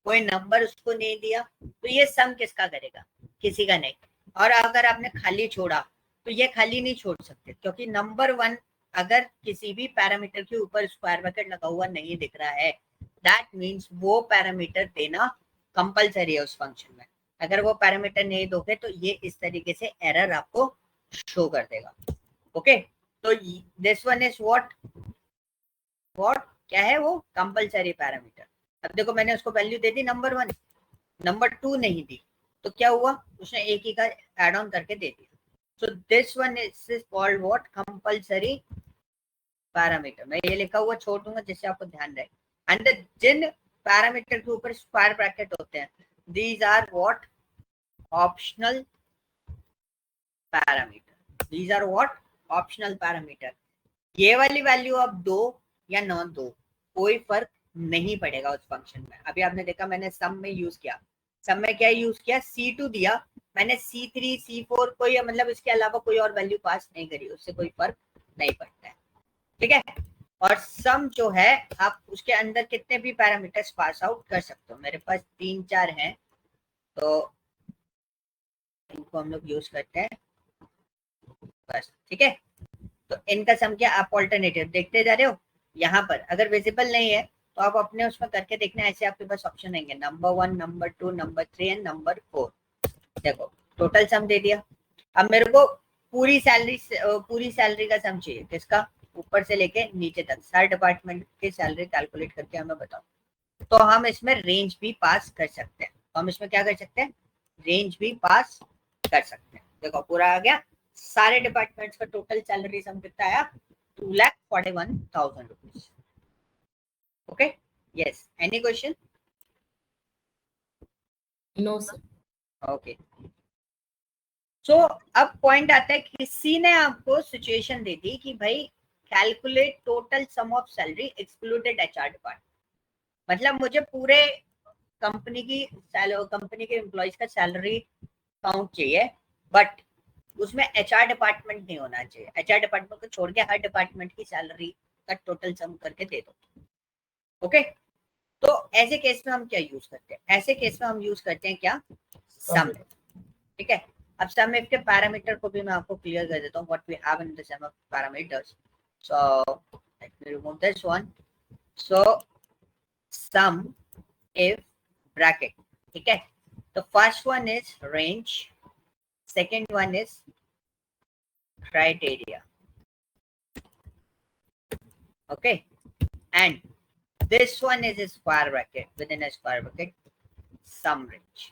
कोई नंबर उसको नहीं दिया, तो ये सम किसका करेगा? किसी का नहीं. और अगर आपने खाली छोड़ा तो ये खाली नहीं छोड़ सकते, क्योंकि नंबर 1 अगर किसी भी पैरामीटर के ऊपर स्क्वायर ब्रैकेट लगा हुआ नहीं दिख रहा है, दैट मीन्स वो पैरामीटर देना कंपलसरी है उस फंक्शन में. अगर वो पैरामीटर नहीं दोगे तो ये इस तरीके से एरर आपको शो कर देगा. ओके, तो दिस वन इज व्हाट क्या है? वो कंपलसरी पैरामीटर. अब देखो मैंने उसको value they the number 1, number 2 नहीं दी, तो क्या हुआ? उसने एक ही का एड ऑन करके दे दिया. So this one is called what? Compulsory parameter. मैं ये लिखा हुआ छोड़ दूंगा जिससे आपको ध्यान रहे. एंड जिन पैरामीटर के ऊपर स्क्वायर ब्रैकेट होते हैं, these are what? Optional parameter. These are what? Optional parameter. ये वाली वैल्यू आप दो या ना दो, कोई फर्क नहीं पड़ेगा उस फंक्शन में. अभी आपने देखा मैंने सम में यूज किया. सम में क्या यूज किया? C2 दिया, मैंने C3 C4 कोई मतलब इसके अलावा कोई और वैल्यू पास नहीं करी, उससे कोई फर्क नहीं पड़ता है. ठीक है. और सम जो है आप उसके अंदर कितने भी पैरामीटर्स पास आउट कर सकते हो. मेरे पास 3-4 हैं, तो इनको हम लोग यूज करते हैं बस. ठीक है. तो इनका सम क्या? आप ऑल्टरनेटिव देखते जा रहे हो. यहाँ पर अगर विजिबल नहीं है तो आप अपने उसमें करके देखना. ऐसे आपके पास ऑप्शन आएंगे number 1, number 2, number 3 and number 4. देखो टोटल सम दे दिया. अब मेरे को पूरी सैलरी का सम चाहिए. किसका? ऊपर से लेके नीचे तक हर डिपार्टमेंट की सैलरी कैलकुलेट करके हमें बताओ. तो हम इसमें रेंज भी पास कर सकते हैं. तो हम इसमें क्या कर सकते हैं? रेंज भी पास कर सकते हैं. देखो पूरा आ गया. सारे डिपार्टमेंट्स का टोटल सैलरी सम कितना आया? 2,41,000 rupees. Okay. Yes. Any question? No, sir. Okay. So अब पॉइंट आता है, किसी ने आपको सिचुएशन दे दी कि भाई calculate total sum of salary excluded HR department. मतलब मुझे पूरे कंपनी के एम्प्लॉइज का सैलरी काउंट चाहिए, बट उसमें HR डिपार्टमेंट नहीं होना चाहिए. HR डिपार्टमेंट को छोड़ के हर डिपार्टमेंट की सैलरी का टोटल सम करके दे दो. ओके. तो ऐसे केस में हम क्या यूज करते हैं? ऐसे केस में हम यूज करते हैं क्या? सम. ठीक है. अब सम इफ के पैरामीटर को भी मैं आपको क्लियर कर देता हूँ. What we have in the sum of parameters. So let me remove this one. So sum if bracket. ठीक है. तो first one is range, second one is criteria. Okay. And this one is a square bracket. Within a square bracket, sum range.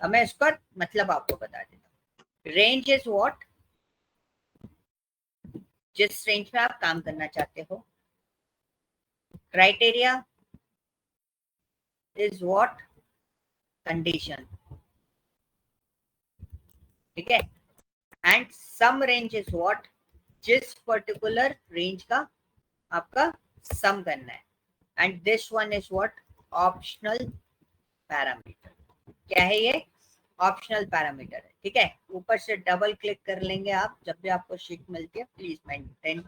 अब मैं इसका मतलब आपको बता देता हूँ. Range is what? जिस रेंज में आप काम करना चाहते हो. Criteria is what? कंडीशन. ठीक है. And sum range is what? जिस पर्टिकुलर रेंज का आपका सम करना है. And this one is what? Optional parameter. क्या है ये? ऑप्शनल पैरामीटर है. ठीक है. ऊपर से डबल क्लिक कर लेंगे आप जब भी आपको शीट मिलती है. Please maintain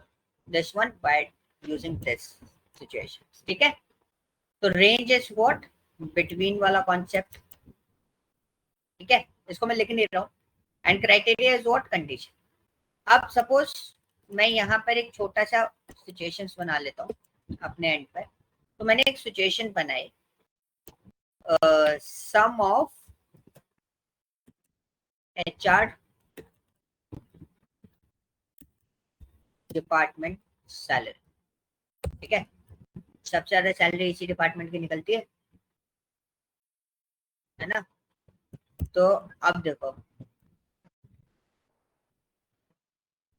this one by using this situation. ठीक है. तो रेंज इज व्हाट? बिटवीन वाला कॉन्सेप्ट. ठीक है. इसको मैं लिख नहीं रहा हूँ. And criteria is what? Condition. अब सपोज मैं यहाँ पर एक छोटा सा सिचुएशंस बना लेता हूँ अपने एंड पर. तो मैंने एक सिचुएशन बनाई, सम ऑफ HR डिपार्टमेंट सैलरी, ठीक है। सबसे ज्यादा सैलरी इसी डिपार्टमेंट की निकलती है ना। तो अब देखो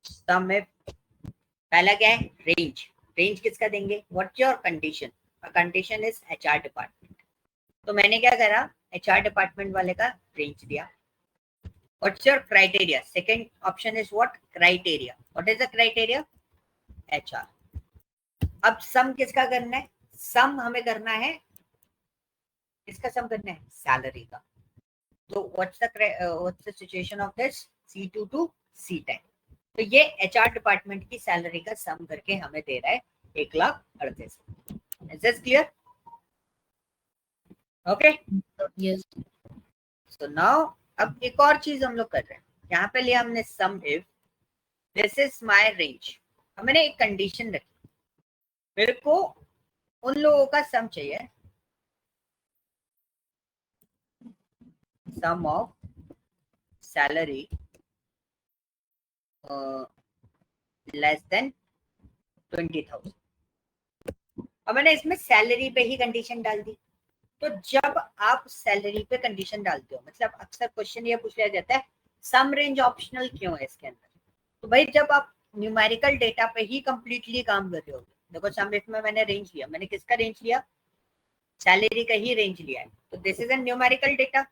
सम में पहला क्या है, रेंज। रेंज किसका देंगे, what's your condition, condition is HR department. तो मैंने क्या करा, एचआर डिपार्टमेंट वाले का रेंज दिया। What's your criteria, second option is what, criteria. What is the criteria, HR. अब सम किसका करना है, सम हमें करना है, किसका सम करना है, सैलरी का। तो what's the situation of this, C2 to C10। तो ये एचआर डिपार्टमेंट की सैलरी का सम करके हमें दे रहा है 1,38,000। Is this clear, okay. Yes. So now अब एक और चीज हम लोग कर रहे हैं, यहाँ पे लिया हमने sum if this is my range. अब मैंने एक कंडीशन रखी, मेरे को उन लोगों का सम चाहिए, सम ऑफ सैलरी लेस देन 20,000। और मैंने इसमें सैलरी पे ही कंडीशन डाल दी। तो जब आप सैलरी पे कंडीशन डालते हो, मतलब अक्सर क्वेश्चन ये पूछ लिया जाता है सम रेंज ऑप्शनल क्यों है इसके अंदर। तो भाई जब आप न्यूमेरिकल डेटा पे ही कंप्लीटली काम कर रहे हो, देखो सम इफ में मैंने रेंज लिया, मैंने किसका रेंज लिया, सैलरी का ही रेंज लिया है। तो this is a numerical data,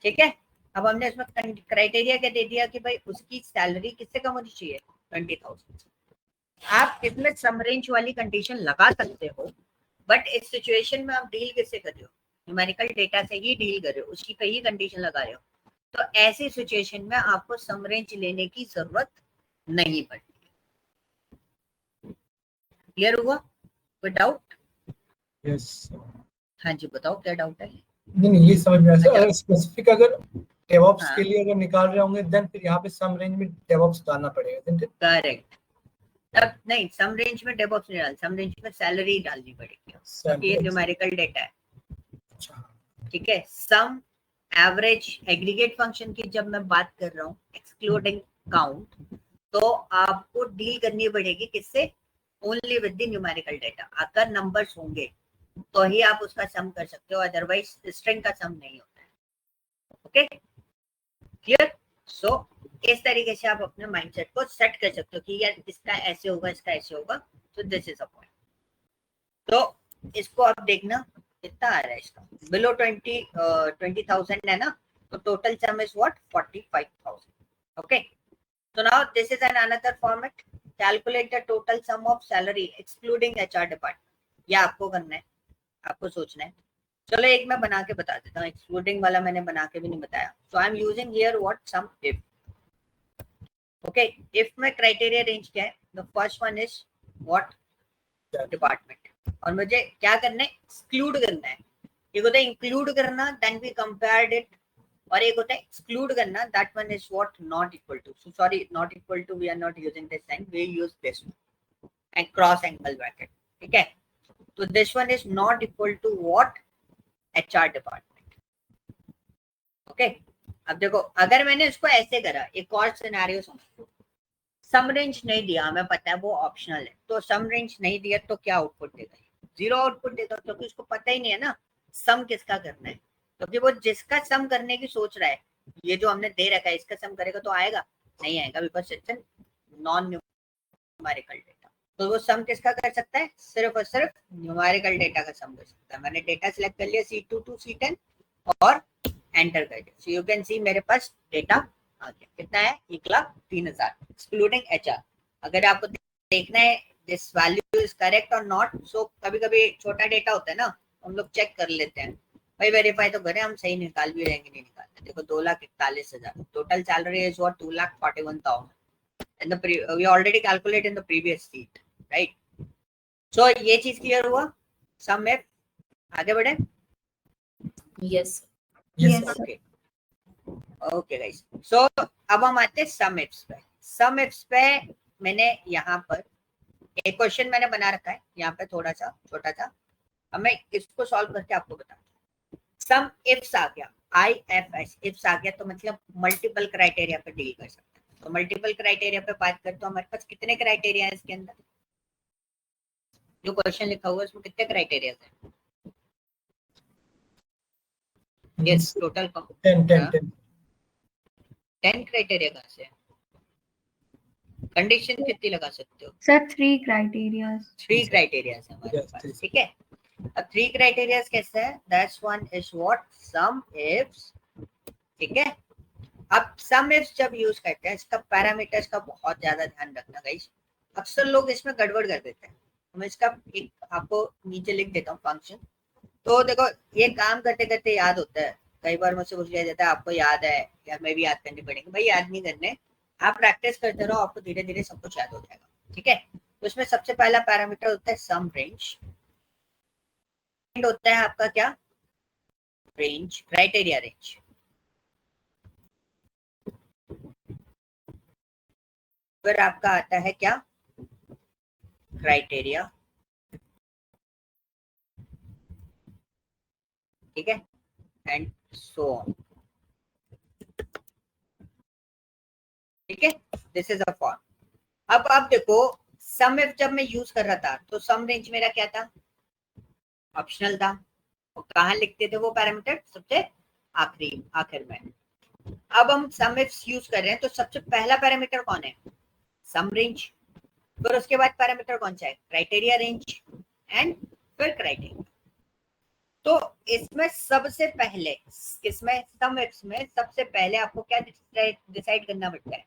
ठीक है। अब हमने उसमें क्राइटेरिया क्या दे दिया कि भाई उसकी सैलरी किससे कम होनी चाहिए, 20,000। आप इसमें सम रेंज वाली कंडीशन लगा सकते हो, बट इस सिचुएशन में आप डील किससे कर रहे हो, न्यूमेरिकल डेटा से ही डील कर रहे हो, उसकी पे ही कंडीशन लगा रहे हो। तो ऐसी सिचुएशन में आपको सम रेंज लेने की जरूरत नहीं पड़ती। क्लियर हुआ, कोई डाउट? यस। हाँ जी बताओ क्या डाउट है। नहीं ये समझ में आया। अगर स्पेसिफिक अगर डेवऑप्स हाँ। के लिए अगर निकाल रहे होंगे देन फिर यहाँ पे सम रेंज में डेवऑप्स डालना पड़ेगा। करेक्ट, तब नहीं सम रेंज में डेवऑप्स नहीं डाल, सम रेंज में सैलरी डालनी पड़ेगी क्योंकि ये न्यूमेरिकल डेटा है, ठीक है। सम एवरेज एग्रीगेट फंक्शन की जब मैं बात कर रहा हूँ एक्सक्लूडिंग काउंट, तो आपको डील करनी पड़ेगी किससे, only with the numerical data. अगर नंबर्स होंगे तो ही आप उसका सम कर सकते हो, अदरवाइज स्ट्रिंग का सम नहीं होता है। Okay clear. सो इस तरीके से आप अपने माइंडसेट को सेट कर सकते हो कि यार इसका ऐसे होगा, इसका ऐसे होगा। तो दिस इज अ पॉइंट। तो इसको आप देखना कितना आ रहा है इसका, बिलो 20,000 है ना, तो total some is what, 45,000। Okay, so now this is an another format, calculate the total sum of salary excluding HR department। ये आपको करना है, आपको सोचना है। चलो एक मैं बना के बता देता हूँ, एक्सक्लूडिंग वाला मैंने बना के भी नहीं बताया। So I am using here what, sum if. Okay, if में क्राइटेरिया रेंज क्या है, the first one is what, department. और मुझे क्या करना है, एक्सक्लूड करना है। एक होता है इंक्लूड करना, देन वी कंपेयर्ड इट, और एक होता है एक्सक्लूड करना, that one is what, not equal to. So sorry, not equal to we are not using this sign, we use this and cross angle bracket, ठीक है। तो this one is not equal to what, HR department. Okay, अब देखो अगर मैंने इसको ऐसे करा, एक और सिनेरियो समझो, सम रेंज नहीं दिया, हमें पता है वो ऑप्शनल है, तो सम रेंज नहीं दिया तो क्या आउटपुट देगा, जीरो आउटपुट देगा, क्योंकि उसको पता ही नहीं है ना सम किसका करना है। क्योंकि वो जिसका सम करने की सोच रहा है, ये जो हमने दे रखा है इसका सम करेगा तो आएगा नहीं, आएगा, because it's non numerical data. तो वो सम किसका कर सकता है, सिर्फ और सिर्फ न्यूमेरिकल डेटा का सम कर सकता है। मैंने डेटा सिलेक्ट कर लिया C2 to C10 और एंटर कर दिया। सो यू कैन सी मेरे पास डेटा आ गया, कितना है, 1,03,000 एक्सक्लूडिंग HR। अगर आपको देखना है दिस वैल्यू इज करेक्ट और नॉट, सो कभी कभी छोटा डेटा होता है ना, हम लोग चेक कर लेते हैं, भाई वेरीफाई तो करें, हम सही निकाल भी रहेंगे नहीं निकालते। देखो 2,41,000 total salary is what, 2,41,000 and we already calculate in the previous sheet, right? So ये चीज क्लियर हुआ, सम में आगे बढ़े। Yes. Yes, sir. Okay okay guys, so अब हम आते हैं सम इफ्स पे। सम इफ्स पे मैंने यहाँ पर एक क्वेश्चन मैंने बना रखा है, यहाँ पे थोड़ा सा छोटा सा, अब मैं इसको सॉल्व करके आपको बताता हूँ। सम इफ्स आ गया, IFS इफ्स आ गया, तो मतलब मल्टीपल क्राइटेरिया पे डील कर सकते हैं। तो मल्टीपल क्राइटेरिया पे बात करते हो, हमारे पास कितने क्राइटेरिया है इसके अंदर? जो क्वेश्चन लिखा हुआ है उसमें कितने क्राइटेरिया है? यस, टोटल 10 क्राइटेरिया कहाँ से? कंडीशन कितनी लगा सकते हो? Sir, 3 criteria. 3 क्राइटेरिया है हमारे Yes, पास, yes. ठीक है। अब 3 क्राइटेरिया कैसे है? That's one is what some ifs, ठीक है। अब सम इफ्स जब यूज करते हैं, इसका पैरामीटर्स का बहुत ज्यादा ध्यान रखना गाइस। अक्सर लोग इसमें गड़बड़ कर देते हैं। मैं इसका एक आपको नीचे लिख देता हूँ फंक्शन। तो देखो, ये काम करते करते याद होता है। कई बार मुझसे पूछ लिया जाता है आपको याद है, या मैं भी याद करनी पड़ेगी। भाई याद नहीं करने, आप प्रैक्टिस करते रहो, आपको धीरे धीरे सब कुछ याद हो जाएगा, ठीक है। तो इसमें सबसे पहला पैरामीटर होता है सम रेंज, होता है आपका क्या? Range, criteria range. फिर आपका आता है क्या? क्राइटेरिया, ठीक है, एंड सो ऑन, ठीक है। This is a form. अब आप देखो, सम इफ जब मैं यूज कर रहा था तो सम रेंज मेरा क्या था? ऑप्शनल था। और कहाँ लिखते थे वो पैरामीटर? सबसे आखिर में। अब हम सम इफ यूज कर रहे हैं, तो सबसे पहला पैरामीटर कौन है? सम रेंज। फिर उसके बाद पैरामीटर कौन सा है? क्राइटेरिया रेंज, एंड फिर क्राइटेरिया। तो इसमें सबसे पहले, इसमें सम इफ्स में सबसे पहले आपको क्या डिसाइड करना पड़ता है?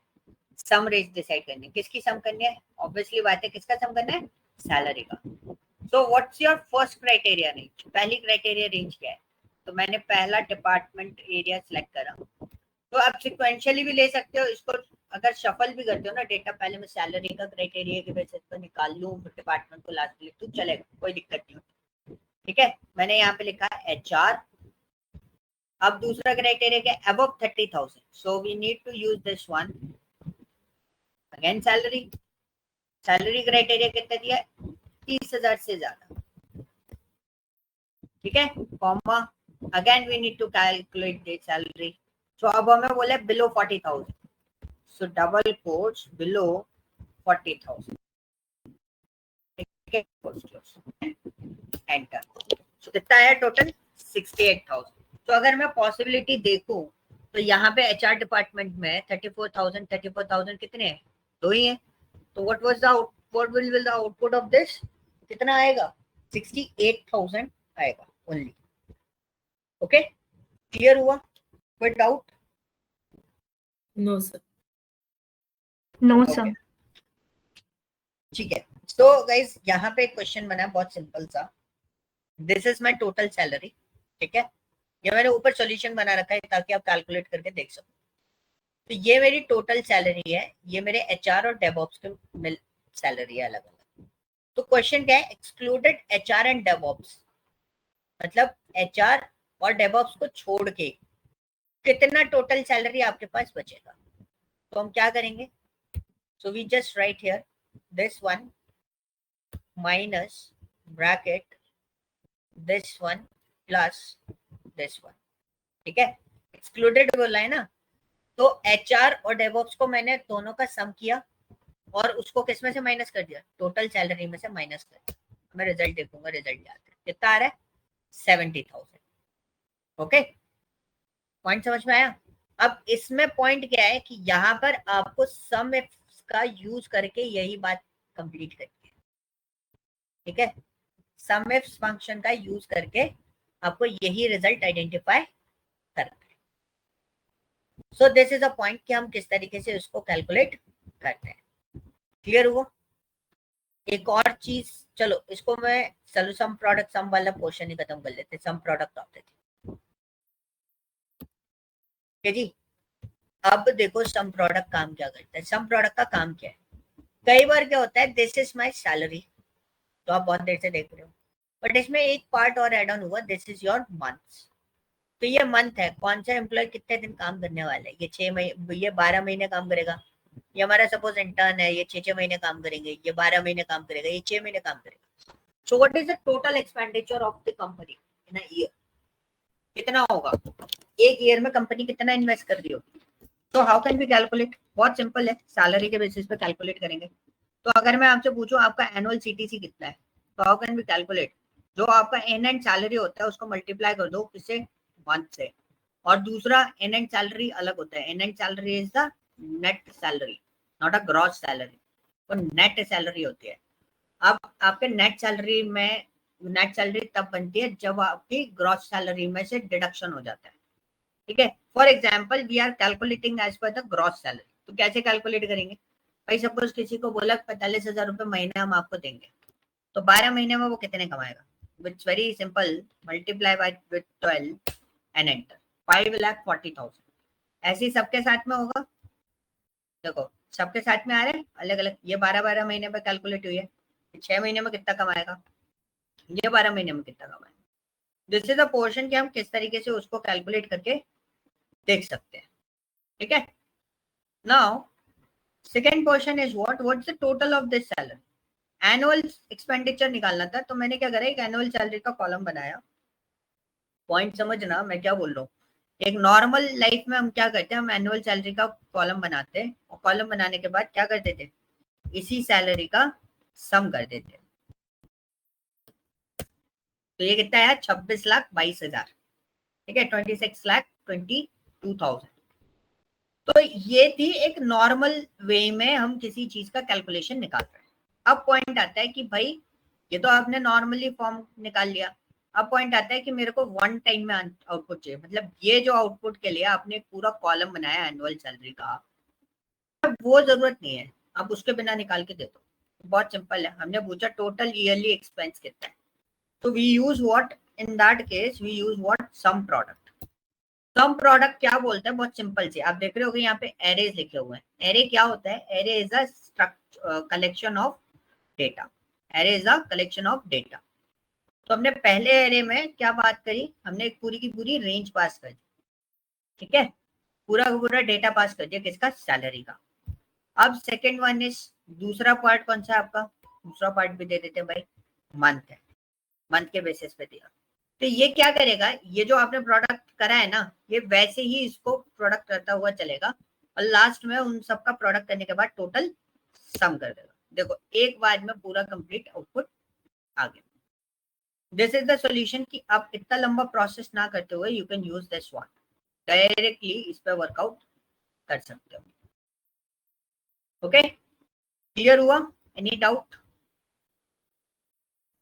सम रेंज डिसाइड करनी है। किसकी सम करनी है? ऑब्वियसली बात है, किसका सम करना है? सैलरी का। So what's your first criteria range? पहली क्राइटेरिया रेंज क्या है? तो मैंने पहला डिपार्टमेंट एरिया सिलेक्ट करा। तो आप सिक्वेंशियली भी ले सकते हो इसको। अगर शफल भी करते हो ना डेटा, पहले मैं सैलरी का क्राइटेरिया के बेसिस पर निकाल लूं, डिपार्टमेंट को लास्ट लिख दूं, चलेगा, कोई दिक्कत नहीं होती, ठीक है। मैंने यहाँ पे लिखा HR। अब दूसरा क्राइटेरिया क्या? Above 30,000, so we need to use this one. Again salary, salary criteria कितना दिया है? 30,000 से ज्यादा, ठीक है, comma, again we need to calculate the salary. So अब हमें बोला below 40,000, so double quotes below 40,000, ठीक है, एंटर। सो कितना आया टोटल? 68,000। तो अगर मैं पॉसिबिलिटी देखूं तो यहाँ पे HR डिपार्टमेंट में 34,000 कितने हैं? 2 ही है। तो what will be the output of this? कितना आएगा? 68,000 आएगा ओनली। ओके, क्लियर हुआ? कोई doubt? No, sir. No, sir. ठीक है। तो गाइस यहाँ पे एक क्वेश्चन बना है बहुत सिंपल सा। This is my total salary, ठीक है। ये मैंने ऊपर सॉल्यूशन बना रखा है ताकि आप कैलकुलेट करके देख सको। तो ये मेरी टोटल सैलरी है, ये मेरे HR और डेवऑप्स के मिल सैलरी है अलग अलग। तो क्वेश्चन क्या है? एक्सक्लूडेड HR एंड डेवऑप्स, मतलब HR और डेवऑप्स को छोड़ के कितना टोटल सैलरी आपके पास बचेगा? तो हम क्या करेंगे? So we just write here this one minus bracket this one plus this one, ठीक है। एक्सक्लूडेड बोला है ना, तो HR और डेवऑप्स को मैंने दोनों का सम किया और उसको किस में से माइनस कर दिया? टोटल सैलरी में से माइनस कर दिया। मैं रिजल्ट देखूंगा, रिजल्ट याद है कितना आ रहा है? 70,000। ओके, पॉइंट समझ में आया? अब इसमें पॉइंट क्या है कि यहाँ पर आपको सम इफ्स का यूज करके यही बात कंप्लीट करनी है, ठीक है। सम इफ्स फंक्शन का यूज करके आपको यही रिजल्ट आइडेंटिफाई करना है। सो दिस इज अ पॉइंट कि हम किस तरीके से इसको कैलकुलेट करते हैं। क्लियर हुआ? एक और चीज, चलो इसको मैं चलो सम प्रोडक्ट सम वाला पोर्शन ही खत्म कर लेते, सम प्रोडक्ट ऑफ द, ठीक है जी। अब देखो सम प्रोडक्ट काम क्या करता है। सम प्रोडक्ट का काम क्या है? कई बार क्या होता है, दिस इज माय सैलरी, तो आप बहुत देर से देख रहे हो, बट इसमें एक पार्ट और एड ऑन हुआ, दिस इज योर मंथ्स। तो ये मंथ है, कौन सा एम्प्लॉय कितने दिन काम करने वाला है? ये 6 महीने, ये 12 महीने काम करेगा। ये हमारा सपोज इंटर्न है, ये 6 महीने काम करेंगे, ये 12 महीने काम करेगा, ये 6 महीने काम करेगा। सो what is the total expenditure of the company in a year? कितना होगा? एक ईयर में कंपनी कितना इन्वेस्ट कर रही होगी? तो हाउ कैन वी कैलकुलेट? बहुत सिंपल है, सैलरी के बेसिस पे कैलकुलेट करेंगे। तो अगर मैं आपसे पूछूं आपका एनुअल सीटीसी कितना है, तो हाउ कैन वी कैलकुलेट? जो आपका एन एंड सैलरी होता है उसको मल्टीप्लाई कर दो किससे? 1 से। और दूसरा एन एंड सैलरी अलग होता है, an and salary is the net salary, not a gross salary. तो नेट सैलरी होती है। अब आपके नेट सैलरी में, नेट सैलरी तब बनती है जब आपकी ग्रॉस सैलरी में से डिडक्शन हो जाता है, ठीक है। For example we are calculating as per the gross salary. तो कैसे कैलकुलेट करेंगे भाई? सपोज किसी को बोला 45,000 रुपए महीने हम आपको देंगे, तो 12 महीने में वो कितने कमाएगा? It's very simple, multiply by 12 and enter, 5,40,000। ऐसे ही सबके साथ में होगा। देखो सबके साथ में आ रहे हैं अलग अलग। ये 12 महीने में कैलकुलेट हुई है, 6 महीने में कितना कमाएगा, ये 12 महीने में कितना कमाएगा। दिस इज द पोर्शन कि हम किस तरीके से उसको कैलकुलेट करके देख सकते हैं, ठीक है। Now second portion is what's the total of this salary? Annual expenditure निकालना था, तो मैंने क्या करा, एक एनुअल सैलरी का कॉलम बनाया। पॉइंट समझना मैं क्या बोल रहा हूँ। एक नॉर्मल लाइफ में हम क्या करते हैं, हम एनुअल सैलरी का कॉलम बनाते हैं, और कॉलम बनाने के बाद क्या करते थे, इसी सैलरी का सम कर देते। तो ये कितना है, 26,22,000, ठीक है, 26,22,000। तो ये थी एक नॉर्मल वे में हम किसी चीज का कैलकुलेशन निकाल रहे हैं। अब पॉइंट आता है कि भाई ये तो आपने नॉर्मली फॉर्म निकाल लिया, अब पॉइंट आता है कि मेरे को 1 टाइम में आउटपुट चाहिए। मतलब ये जो आउटपुट के लिए आपने पूरा कॉलम बनाया एनुअल सैलरी का, वो जरूरत नहीं है, आप उसके बिना निकाल के दे दो। बहुत सिंपल है, हमने पूछा टोटल ईयरली एक्सपेंस कितना है, तो we use what in that case, we use what, sum product. Sum product क्या बोलते हैं, बहुत सिंपल से आप देख रहे हो यहाँ पे एरेज लिखे हुए हैं। एरे क्या होता है? Array is a collection of data. Array is a collection of data. तो हमने पहले एरे में क्या बात करी, हमने एक पूरी की पूरी रेंज पास कर दी, ठीक है, पूरा का पूरा डेटा पास कर दिया किसका, सैलरी का। अब सेकेंड वन इज, दूसरा पार्ट कौन सा है आपका, दूसरा पार्ट भी दे देते हैं भाई, मंथ है, मंथ के बेसिस पे दिया। तो ये क्या करेगा, ये जो आपने प्रोडक्ट करा है ना, ये वैसे ही इसको प्रोडक्ट करता हुआ चलेगा, और लास्ट में उन सबका प्रोडक्ट करने के बाद टोटल सम कर देगा। देखो एक बार में पूरा कंप्लीट आउटपुट आ गया। दिस इज द सॉल्यूशन कि आप इतना लंबा प्रोसेस ना करते हुए you can use this one, directly इस पे वर्कआउट कर सकते हो। ओके, क्लियर हुआ? Any doubt?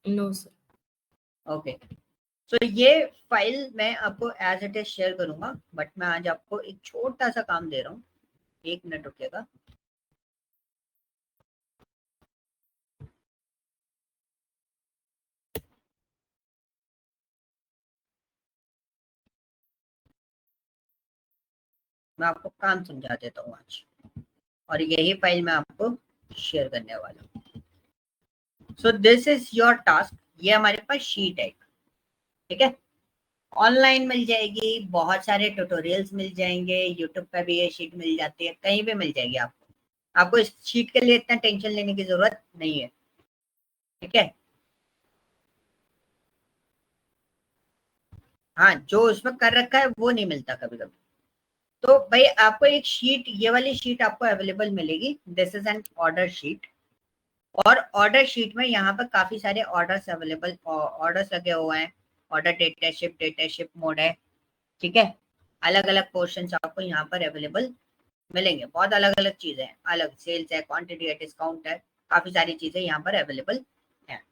No, sir. Okay, तो ये फाइल मैं आपको एज इट इज शेयर करूंगा, बट मैं आज आपको एक छोटा सा काम दे रहा हूँ। 1 मिनट रुकिएगा। मैं आपको काम समझा देता हूँ आज, और यही फाइल मैं आपको शेयर करने वाला हूँ। सो दिस इज योर टास्क। ये हमारे पास शीट है, ठीक है, ऑनलाइन मिल जाएगी, बहुत सारे ट्यूटोरियल्स मिल जाएंगे, यूट्यूब पे भी ये शीट मिल जाती है, कहीं भी मिल जाएगी आपको। आपको इस शीट के लिए इतना टेंशन लेने की जरूरत नहीं है, ठीक है। हाँ, जो उसमें कर रखा है वो नहीं मिलता कभी कभी। तो भाई आपको एक शीट, ये वाली शीट आपको अवेलेबल मिलेगी। This is N order sheet, और ऑर्डर शीट में यहाँ पर काफी सारे ऑर्डर्स अवेलेबल, ऑर्डर्स लगे हुए हैं। ऑर्डर डेटा शिप मोड है, ठीक है। अलग अलग पोर्शन आपको यहाँ पर अवेलेबल मिलेंगे, बहुत अलग अलग चीजें हैं, अलग सेल्स है, क्वांटिटी है, डिस्काउंट है, काफी सारी चीजें यहाँ पर अवेलेबल है।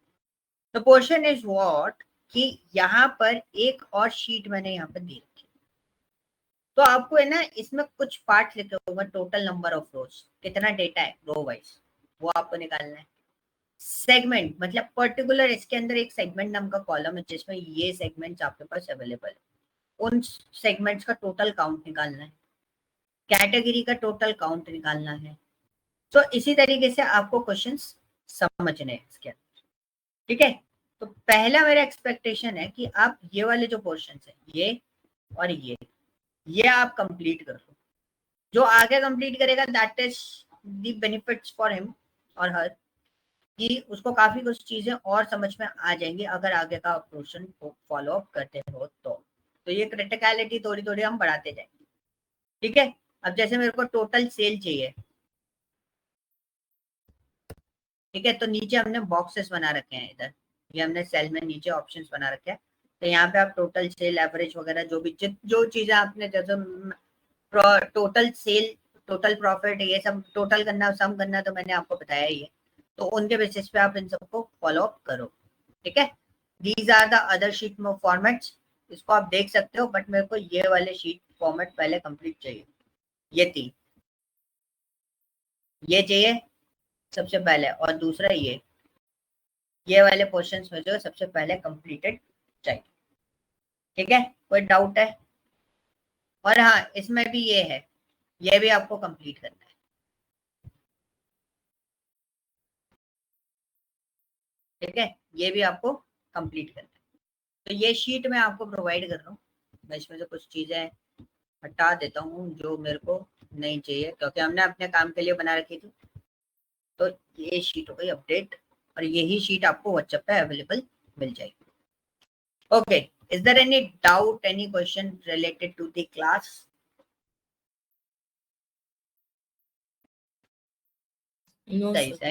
तो पोर्शन इज व्हाट कि यहाँ पर एक और शीट मैंने यहाँ पर दी रखी, तो आपको है ना इसमें कुछ पार्ट लिखे हुए, टोटल नंबर ऑफ रोज, कितना डेटा है रो वाइज, वो आपको निकालना है। सेगमेंट मतलब पर्टिकुलर, इसके अंदर एक सेगमेंट नाम का कॉलम है जिसमें ये सेगमेंट्स आपके पास अवेलेबल है, उन सेगमेंट्स का टोटल काउंट निकालना है, कैटेगरी का टोटल काउंट निकालना है। तो इसी तरीके से आपको क्वेश्चंस समझने हैं इसके अंदर, ठीक है। तो पहला मेरा एक्सपेक्टेशन है कि आप ये वाले जो पोर्शन है, ये और ये आप कंप्लीट कर लो। जो आगे कंप्लीट करेगा that is the benefits for him और हर, कि उसको काफी कुछ चीजें और समझ में आ जाएंगी अगर आगे का पोर्शन को फॉलो अप करते हो तो ये क्रिटिकलिटी थोड़ी थोड़ी हम बढ़ाते जाएंगे, ठीक है। अब जैसे मेरे को टोटल सेल चाहिए, ठीक है, तो नीचे हमने बॉक्सेस बना रखे हैं, इधर ये हमने सेल में नीचे ऑप्शंस बना रखे हैं। तो यहाँ पे आप टोटल सेल, एवरेज वगैरह जो भी जो चीजें आपने जैसे टोटल सेल, टोटल प्रॉफिट, ये सब टोटल करना, सम करना, तो मैंने आपको बताया ही है। तो उनके बेसिस पे आप इन सबको फॉलो अप करो, ठीक है। These are the other sheet में फॉर्मेट्स, इसको आप देख सकते हो, बट मेरे को ये वाले शीट फॉर्मेट पहले कंप्लीट चाहिए। ये 3 ये चाहिए सबसे पहले, और दूसरा ये वाले क्वेश्चंस में जो सबसे पहले कंप्लीटेड चाहिए, ठीक है। कोई डाउट है? और हाँ, इसमें भी ये है, ये भी आपको कंप्लीट करना है, ठीक है, ये भी आपको कंप्लीट करना है। तो ये शीट मैं आपको प्रोवाइड कर रहा हूँ, मैं इसमें से कुछ चीजें हटा देता हूँ जो मेरे को नहीं चाहिए, क्योंकि हमने अपने काम के लिए बना रखी थी। तो ये शीट हो गई अपडेट, और यही शीट आपको व्हाट्सएप पे अवेलेबल मिल जाएगी। Okay, is there any doubt, any question related to the class? No, Guys, sir.